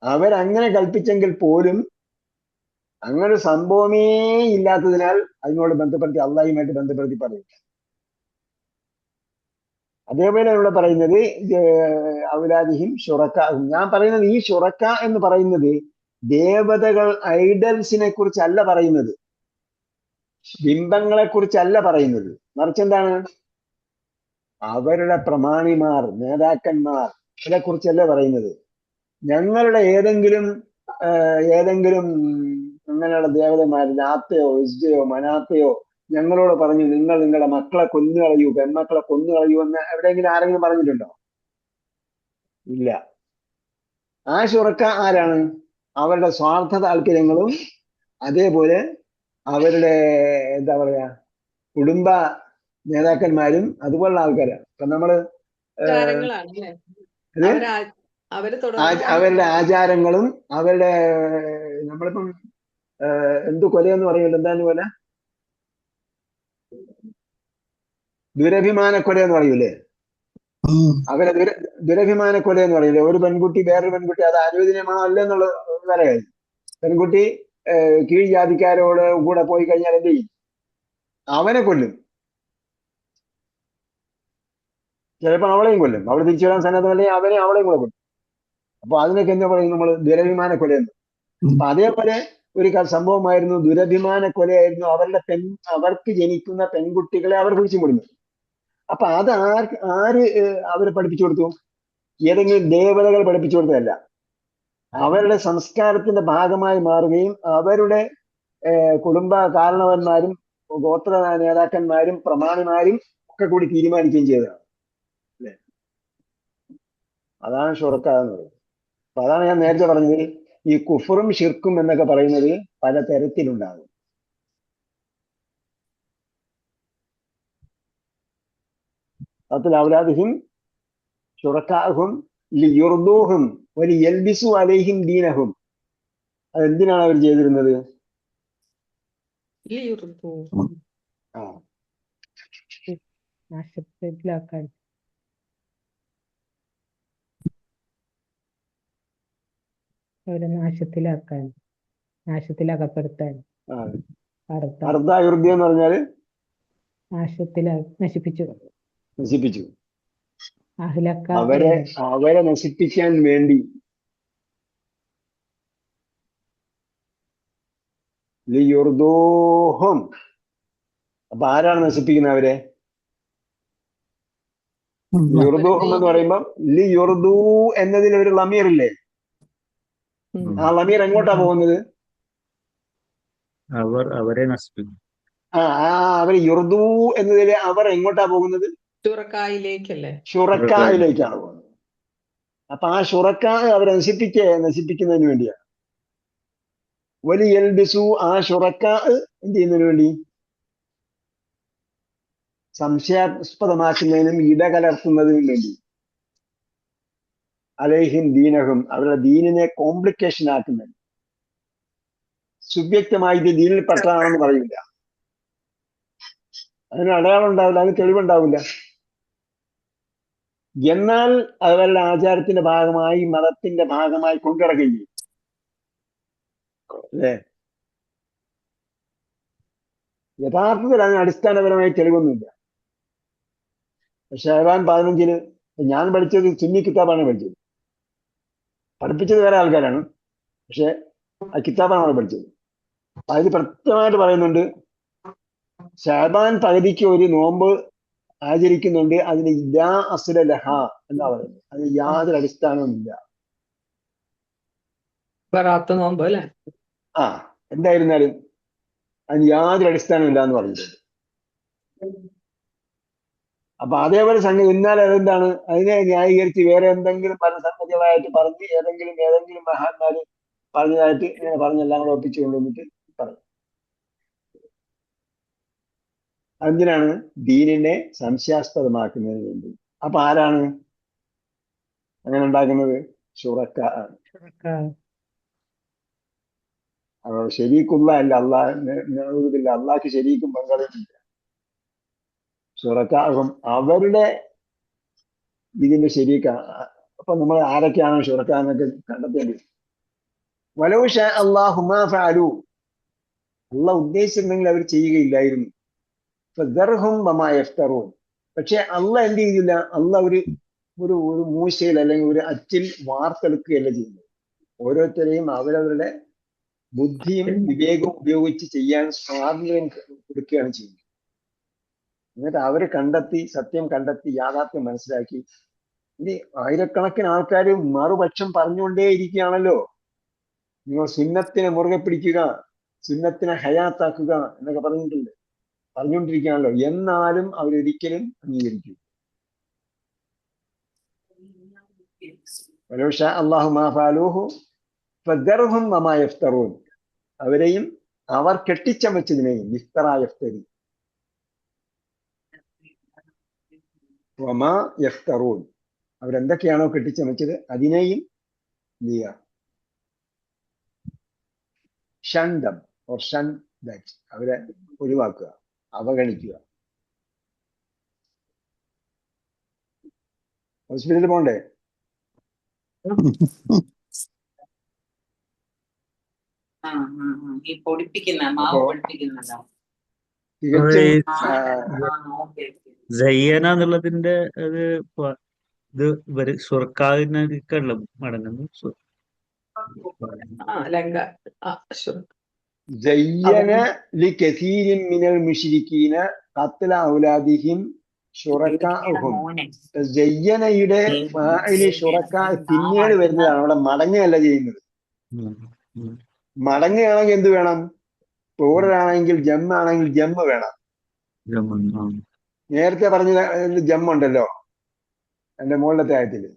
അവരങ്ങനെ കൽപ്പിച്ചെങ്കിൽ പോലും അങ്ങനെ സംഭവമേ ഇല്ലാത്തതിനാൽ അതിനോട് ബന്ധപ്പെടുത്തി അള്ളാഹുമായിട്ട് ബന്ധപ്പെടുത്തി പറയും. അതേപോലെ ഇവിടെ പറയുന്നത് ഔലാദിഹിം ശുറക്കാഹും. ഞാൻ പറയുന്നത് ഈ ശുറക്ക എന്ന് പറയുന്നത് ദേവതകൾ, ഐഡൽസിനെ കുറിച്ചല്ല പറയുന്നത്, ബിംബങ്ങളെ കുറിച്ചല്ല പറയുന്നത്. മറിച്ച് എന്താണ്? അവരുടെ പ്രമാണിമാർ, നേതാക്കന്മാർ, ഇതിനെ കുറിച്ചല്ല പറയുന്നത്. ഞങ്ങളുടെ ഏതെങ്കിലും അങ്ങനെയുള്ള ദേവതമാർ, ലാത്തയോ ഇസ്ജയോ മനാത്തയോ ഞങ്ങളോട് പറഞ്ഞു നിങ്ങൾ നിങ്ങളുടെ മക്കളെ കൊന്നുകളയൂ, പെൺമക്കളെ കൊന്നുകളയൂ എന്ന് എവിടെയെങ്കിലും ആരെങ്കിലും പറഞ്ഞിട്ടുണ്ടോ? ഇല്ല. ആ ശുറക്ക ആരാണ്? അവരുടെ സ്വാർത്ഥ താല്പര്യങ്ങളും അതേപോലെ അവരുടെ എന്താ പറയാ കുടുംബ നേതാക്കന്മാരും അതുപോലുള്ള ആൾക്കാരാണ്. ഇപ്പൊ നമ്മള് അവരുടെ ആചാരങ്ങളും അവരുടെ നമ്മളിപ്പം എന്ത് കൊലയെന്ന് പറയുമല്ലോ, എന്താന്ന് പോലെ ദുരഭിമാന കൊല എന്ന് പറയൂലേ, അവരെ ദുരഭിമാന കൊല എന്ന് പറയില്ലേ, ഒരു പെൺകുട്ടി വേറൊരു പെൺകുട്ടി, അത് അനുവദനീയമാണോ അല്ല എന്നുള്ള വേറെ കാര്യം. പെൺകുട്ടി കീഴ് ജാതിക്കാരോട് കൂടെ പോയി കഴിഞ്ഞാൽ എന്ത് ചെയ്യും? അവനെ കൊല്ലും, ചിലപ്പോൾ അവളെയും കൊല്ലും. അവൾ തിരിച്ചു വരാൻ സന്നദ്ധമല്ലെങ്കിൽ അവളെയും കൂടെ കൊല്ലും. അപ്പൊ അതിനൊക്കെ എന്താ പറയും നമ്മൾ? ദുരഭിമാന കൊലയെന്ന്. അപ്പൊ അതേപോലെ ഒരു സംഭവമായിരുന്നു, ദുരഭിമാന കൊലയായിരുന്നു. അവർക്ക് ജനിക്കുന്ന പെൺകുട്ടികളെ അവർ കുഴിച്ചു മൂടുന്നു. അപ്പൊ അത് ആര് അവരെ പഠിപ്പിച്ചു കൊടുത്തു? ഏതെങ്കിലും ദേവതകൾ പഠിപ്പിച്ചു കൊടുത്തതല്ല. അവരുടെ സംസ്കാരത്തിന്റെ ഭാഗമായി മാറുകയും അവരുടെ കുടുംബ കാരണവന്മാരും ഗോത്ര നേതാക്കന്മാരും പ്രമാണിമാരും ഒക്കെ കൂടി തീരുമാനിക്കുകയും ചെയ്തതാണ്. അല്ലെ? അതാണ് ഷുറക്ക എന്ന് പറയുന്നത്. അപ്പൊ അതാണ് ഞാൻ നേരത്തെ പറഞ്ഞത്, ഈ കുഫറും ഷിർക്കും എന്നൊക്കെ പറയുന്നത് പല തരത്തിലുണ്ടാകും. അതിൽ ഔലാദുഹും ശുറക്കാഹും ലിയുർദൂഹും വലിയൽബിസു അലൈഹിം ദീനഹും. അതെന്തിനാണ് അവർ ചെയ്തിരുന്നത്? ആ, നാശത്തിലാക്കാൻ. അവരെ നാശത്തിലകപ്പെടുത്താൻ. അർദ്ധായുർദി എന്ന് പറഞ്ഞാല് നശിപ്പിച്ചു. അവരെ നശിപ്പിക്കാൻ വേണ്ടി ലിയുർദൂഹും. അപ്പൊ ആരാണ് നശിപ്പിക്കുന്നത് അവരെ? യുർദൂഹും എന്ന് പറയുമ്പം ലിയുർദൂ എന്നതിൽ ഒരു ലമീർ ഇല്ലേ? ആ ലമീർ എങ്ങോട്ടാ പോകുന്നത്? അവരെ നശിപ്പിക്കും. അവർ യുർദൂ എന്നതിൽ അവർ എങ്ങോട്ടാ പോകുന്നത്? ഷുറക്കായിലേക്കല്ലേ? ഷുറക്കായിലേക്കാണ് പോകുന്നത്. അപ്പൊ ആ ഷുറക്ക അവരെ നശിപ്പിക്കുന്നതിന് വേണ്ടിയാണ്. വലിയൽബിസു, ആ ഷുറക്ക എന്ത് ചെയ്യുന്നതിന് വേണ്ടി? സംശയാസ്പദമാക്കുന്നതിനും ഇടകലർത്തുന്നതിനും വേണ്ടി. അലൈഹിം ദീനഹും, അവരുടെ ദീനിനെ കോംപ്ലിക്കേഷൻ ആക്കുന്നതിന്. സുവ്യക്തമായി ഇത് ദീനിൽ പെട്ടതാണെന്ന് പറയില്ല, അതിന് അടയാളം ഉണ്ടാവില്ല, അതിന് തെളിവുണ്ടാവില്ല. എന്നാൽ അവരുടെ ആചാരത്തിന്റെ ഭാഗമായി, മതത്തിന്റെ ഭാഗമായി കൊണ്ടുനടക്കുകയും ചെയ്യും. അല്ലേ? യഥാർത്ഥത്തിൽ അതിന് അടിസ്ഥാനപരമായി തെളിവൊന്നുമില്ല. ഷഹബാൻ 15 ഞാൻ പഠിച്ചത് സുന്നി കിതാബാണ് പഠിച്ചത്. പഠിപ്പിച്ചത് വേറെ ആൾക്കാരാണ്, പക്ഷെ ആ കിതാബാണ് പഠിച്ചത്. അതിൽ പ്രത്യേകമായിട്ട് പറയുന്നുണ്ട്, ഷഹബാൻ പകുതിക്ക് ഒരു നോമ്പ് ആചരിക്കുന്നുണ്ട്, അതിന് ലാ അസ്ല ലഹ എന്നാ പറയുന്നത്. അതിന് യാതൊരു അടിസ്ഥാനവുമില്ല. നോമ്പ് അല്ലെ? എന്തായിരുന്നാലും അതിന് യാതൊരു അടിസ്ഥാനമില്ല എന്ന് പറഞ്ഞിട്ടുണ്ട്. അപ്പൊ അതേപോലെ സംഗതി. എന്നാൽ അതെന്താണ്? അതിനെ ന്യായീകരിച്ച് വേറെ എന്തെങ്കിലും പല സംഗതികളായിട്ട് പറഞ്ഞ് ഏതെങ്കിലും മഹാന്മാര് പറഞ്ഞതായിട്ട് ഇങ്ങനെ പറഞ്ഞെല്ലാം കൂടെ ഒപ്പിച്ചു കൊണ്ടുവന്നിട്ട് പറയും. എന്തിനാണ്? ദീനിനെ സംശയാസ്പദമാക്കുന്നതിന് വേണ്ടി. അപ്പൊ ആരാണ് അങ്ങനെ ഉണ്ടാക്കുന്നത്? ഷുറക്ക ആണ്. ശരീക്കുള്ള അല്ല, അള്ളാഹ്ക്ക് ശരീക്കും പങ്കാളിയില്ല. ഷുറക്കാകും അവരുടെ ഇതിന്റെ ശരീക്ക. അപ്പൊ നമ്മൾ ആരൊക്കെയാണ് ഷുറക്ക എന്നൊക്കെ കണ്ടെത്തേണ്ടത്. വലൗഷ അല്ലാഹു മാ ഫഅലു, അള്ളാഹ് ഉദ്ദേശിച്ചിട്ടുണ്ടെങ്കിൽ അവർ ചെയ്യുകയില്ലായിരുന്നു. ഫദർഹും വമാ യഫ്തറൂൻ. പക്ഷെ അള്ളാഹ് എന്ത് ചെയ്തില്ല? അള്ളാഹ് ഒരു മൂശയിൽ അല്ലെങ്കിൽ ഒരു അച്ചിൽ വാർത്തെടുക്കുകയല്ല ചെയ്യുന്നത്. ഓരോരുത്തരെയും അവരവരുടെ ബുദ്ധിയും വിവേകവും ഉപയോഗിച്ച് ചെയ്യാൻ സ്വാതന്ത്ര്യം കൊടുക്കുകയാണ് ചെയ്യുന്നത്. എന്നിട്ട് അവര് സത്യം കണ്ടെത്തി യാഥാർത്ഥ്യം മനസ്സിലാക്കി. ഇനി ആയിരക്കണക്കിന് ആൾക്കാർ മറുപക്ഷം പറഞ്ഞുകൊണ്ടേ ഇരിക്കുകയാണല്ലോ. നിങ്ങൾ സുന്നത്തിനെ മുറുകെ പിടിക്കുക, സുന്നത്തിനെ ഹയാത്താക്കുക എന്നൊക്കെ പറഞ്ഞുകൊണ്ടിരിക്കുകയാണല്ലോ. എന്നാലും അവരൊരിക്കലും അംഗീകരിക്കും. വലൗ ശാ അല്ലാഹു മാ ഫഅലൂഹു ഫദർഹും വമാ യഫ്തറൂൻ. അവരെയും അവർ കെട്ടിച്ചമച്ചതിനെയും, ഇഫ്തറ യഫ്തരി, വമാ യഫ്തറൂൻ, അവരെന്തൊക്കെയാണോ കെട്ടിച്ചമച്ചത് അതിനെയും ഷണ്ടം അവരെ ഒഴിവാക്കുക, അവഗണിക്കുക. ഹോസ്പിറ്റലിൽ പോണ്ടേ? ഈ പൊടിപ്പിക്കുന്ന മാവ് അപ്പോ പൊടിപ്പിക്കുന്നതാ. തികച്ചും സയ്യന എന്നുള്ളതിന്റെ അത് ഇത് ഇവര് ഷുർക്കാവിനൊക്കെയുള്ള മടങ്ങുന്നു. ലങ്ക ശുർ. സയ്യന ലികസീരിൻ മിനൽ മുശ്രിക്കീന ഖത്ല ഔലാദിഹിം ശുറക്കാഉഹും. സയ്യനയുടെ ഫാഇലി ശുറക്ക പിന്നീട് വരുന്നതാണ്, അവിടെ മടങ്ങുകയല്ല ചെയ്യുന്നത്. മടങ്ങുകയാണെങ്കിൽ എന്ത് വേണം? പ്ലൂറലാണെങ്കിൽ ജമ്മാണെങ്കിൽ ജമ്മ് വേണം. നേരത്തെ പറഞ്ഞ ജമ്മുണ്ടല്ലോ എന്റെ മുകളിലത്തെ ആയത്തില്.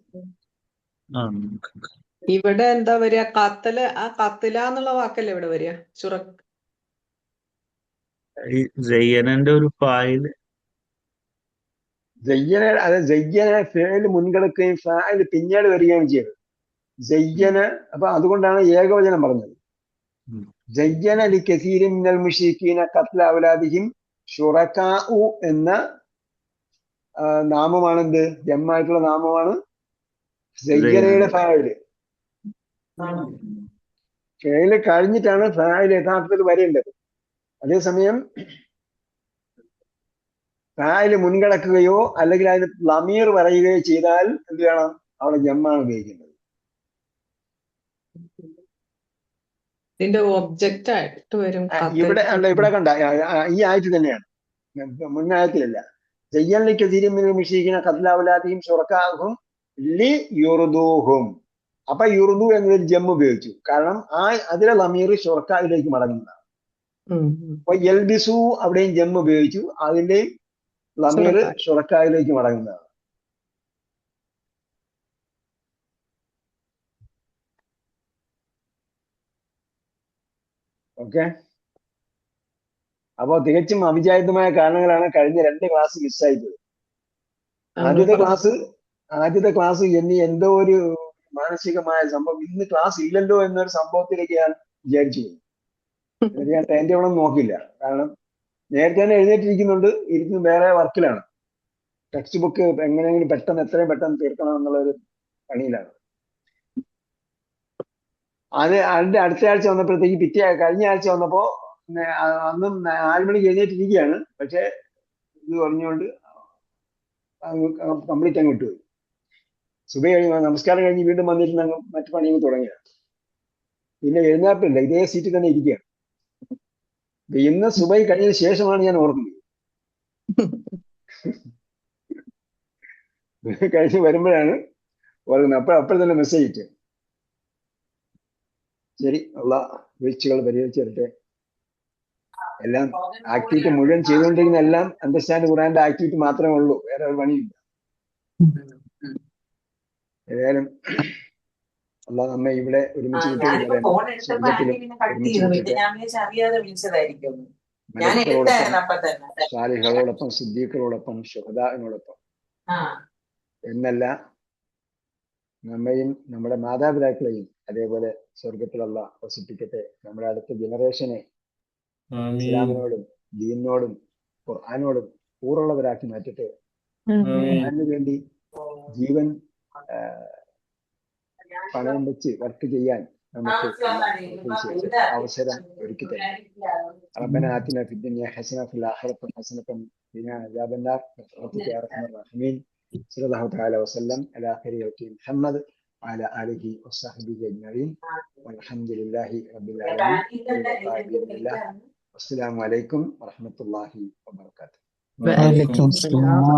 ഇവിടെ എന്താ വരിക? കത്തല്, ആ കത്തില എന്നുള്ള വാക്കല്ലേ ഇവിടെ വരിക? ഈ സയ്യനന്റെ ഒരു ഫായില് സയ്യന, അത് സയ്യന ഫേല് മുൻകിടക്കുകയും ഫായില് പിന്നീട് വരികയും ചെയ്തത്. സയ്യന, അപ്പൊ അതുകൊണ്ടാണ് ഏകവചനം പറഞ്ഞത്. സയ്യന ലികസീരിൻ മിനൽ മുശ്രിക്കീന ഖത്ല ഔലാദിഹിം ശുറകാഉ എന്ന നാമമാണ് എന്ത്? ജമ്മായിട്ടുള്ള നാമമാണ് സയ്യനയുടെ ഫായില്. ഫേല് കഴിഞ്ഞിട്ടാണ് ഫായില് യഥാർത്ഥത്തിൽ വരേണ്ടത്. അതേസമയം ഫായില് മുൻകടക്കുകയോ അല്ലെങ്കിൽ അതിന് ലമീർ പറയുകയോ ചെയ്താൽ എന്ത് വേണം? അവിടെ ജമ്മാണ് ഉപയോഗിക്കുന്നത്. ഇതിന്റെ ഒബ്ജക്റ്റ് ആയിട്ട് വരും. ഇവിടെ അല്ല, ഇവിടെ കണ്ട ഈ ആയത്തിൽ തന്നെയാണ്, മുന്നായത്തിലല്ല. സയ്യൻ ലികസീരിൻ മിനൽ മുശ്രിക്കീന ഖത്ല ഔലാദിഹിം ശുറകാഉഹും ലിയുർദൂഹും. അപ്പൊ യുർദു എന്നൊരു ജമ്മ് ഉപയോഗിച്ചു, കാരണം അതിലെ ലമീർ ശുറക്കായിലേക്ക് മടങ്ങുന്നതാണ്. അപ്പൊ യൽബിസു അവിടെയും ജമ്മ് ഉപയോഗിച്ചു, അതിന്റെയും ലമീർ ശുറക്കായിലേക്ക് മടങ്ങുന്നതാണ്. ഓക്കെ. അപ്പോ തികച്ചും അവിചാരിതമായ കാരണങ്ങളാണ് കഴിഞ്ഞ 2 ക്ലാസ് മിസ്സായിപ്പോയത്. ആദ്യത്തെ ക്ലാസ് എന്തോ ഒരു മാനസികമായ സംഭവം, ഇന്ന് ക്ലാസ് ഇല്ലല്ലോ എന്നൊരു സംഭവത്തിലേക്ക് ഞാൻ വിചാരിച്ചു പോയി. ഞാൻ ടൈം ടേബിൾ നോക്കില്ല, കാരണം നേരത്തെ തന്നെ എഴുന്നേറ്റിരിക്കുന്നുണ്ട്, ഇരുന്ന് വേറെ വർക്കിലാണ്. ടെക്സ്റ്റ് ബുക്ക് എങ്ങനെയെങ്കിലും എത്രയും പെട്ടെന്ന് തീർക്കണം എന്നുള്ളൊരു പണിയിലാണ്. അതിന്റെ അടുത്ത ആഴ്ച വന്നപ്പോഴത്തേക്ക് കഴിഞ്ഞ ആഴ്ച വന്നപ്പോ അന്നും 4 മണിക്ക് എഴുന്നേറ്റിരിക്കുകയാണ്, പക്ഷെ ഇത് പറഞ്ഞുകൊണ്ട് കംപ്ലീറ്റ് അങ്ങ് വിട്ടുപോയി. സുബഹി കഴിഞ്ഞ് നമസ്കാരം കഴിഞ്ഞ് വീണ്ടും വന്നിരുന്ന മറ്റു പണികൾ തുടങ്ങിയാണ്. പിന്നെ എഴുന്നേൽപ്പില്ല, ഇതേ സീറ്റിൽ തന്നെ ഇരിക്കുകയാണ്. ഇന്ന് സുബഹി കഴിഞ്ഞതിന് ശേഷമാണ് ഞാൻ ഓർക്കുന്നത്. കഴിഞ്ഞ് വരുമ്പോഴാണ് ഓർക്കുന്നത്. അപ്പോൾ തന്നെ മെസ്സേജ് ഇട്ട്. ശരി, ഉള്ള വീഴ്ചകൾ പരിഹരിച്ചെടുത്തെ. എല്ലാം ആക്ടിവിറ്റി മുഴുവൻ ചെയ്തുകൊണ്ടിരിക്കുന്ന എല്ലാം അണ്ടർസ്റ്റാൻഡ് ഖുർആന്റെ ആക്ടിവിറ്റി മാത്രമേ ഉള്ളൂ, വേറെ ഒരു പണിയില്ല. ഏതായാലും അള്ളാഹ് നമ്മെ ഇവിടെ ഒരുമിച്ച് സാലിഹ്കളോടൊപ്പം സിദ്ദീഖുകളോടൊപ്പം ശുഹദാഇനോടൊപ്പം എന്നല്ല, നമ്മയും നമ്മുടെ മാതാപിതാക്കളെയും അതേപോലെ സ്വർഗത്തിൽ അള്ളാഹ് വസിപ്പിക്കട്ടെ. നമ്മുടെ അടുത്ത ജനറേഷനെ ഇസ്ലാമിനോടും ദീനിനോടും ഖുർആനോടും കൂറുള്ളവരാക്കി മാറ്റട്ടെ. ഖുർആനു വേണ്ടി ജീവൻ പണയം വെച്ച് വർക്ക് ചെയ്യാൻ നമുക്ക് അവസരം ഒരുക്കി തരും. റബ്ബനാ ആതിനാ ഫിദ്ദുനിയ ഹസന വഫിൽ ആഖിറതി ഹസനതൻ വഖിനാ അദാബന്നാർ. ബിറഹ്മതിക യാ അർഹമർ റഹീമീൻ. സല്ലല്ലാഹു തആല വസല്ലം അലാ ഖൈരി ഖൽഖി മുഹമ്മദ് വഅലാ ആലിഹി വസ്സഹ്ബിഹി അജ്മഈൻ. വൽഹംദുലില്ലാഹി റബ്ബിൽ ആലമീൻ. അസ്സലാമു അലൈക്കും വറഹ്മത്തുള്ളാഹി വബറകാതുഹു. വഅലൈക്കും അസ്സലാം.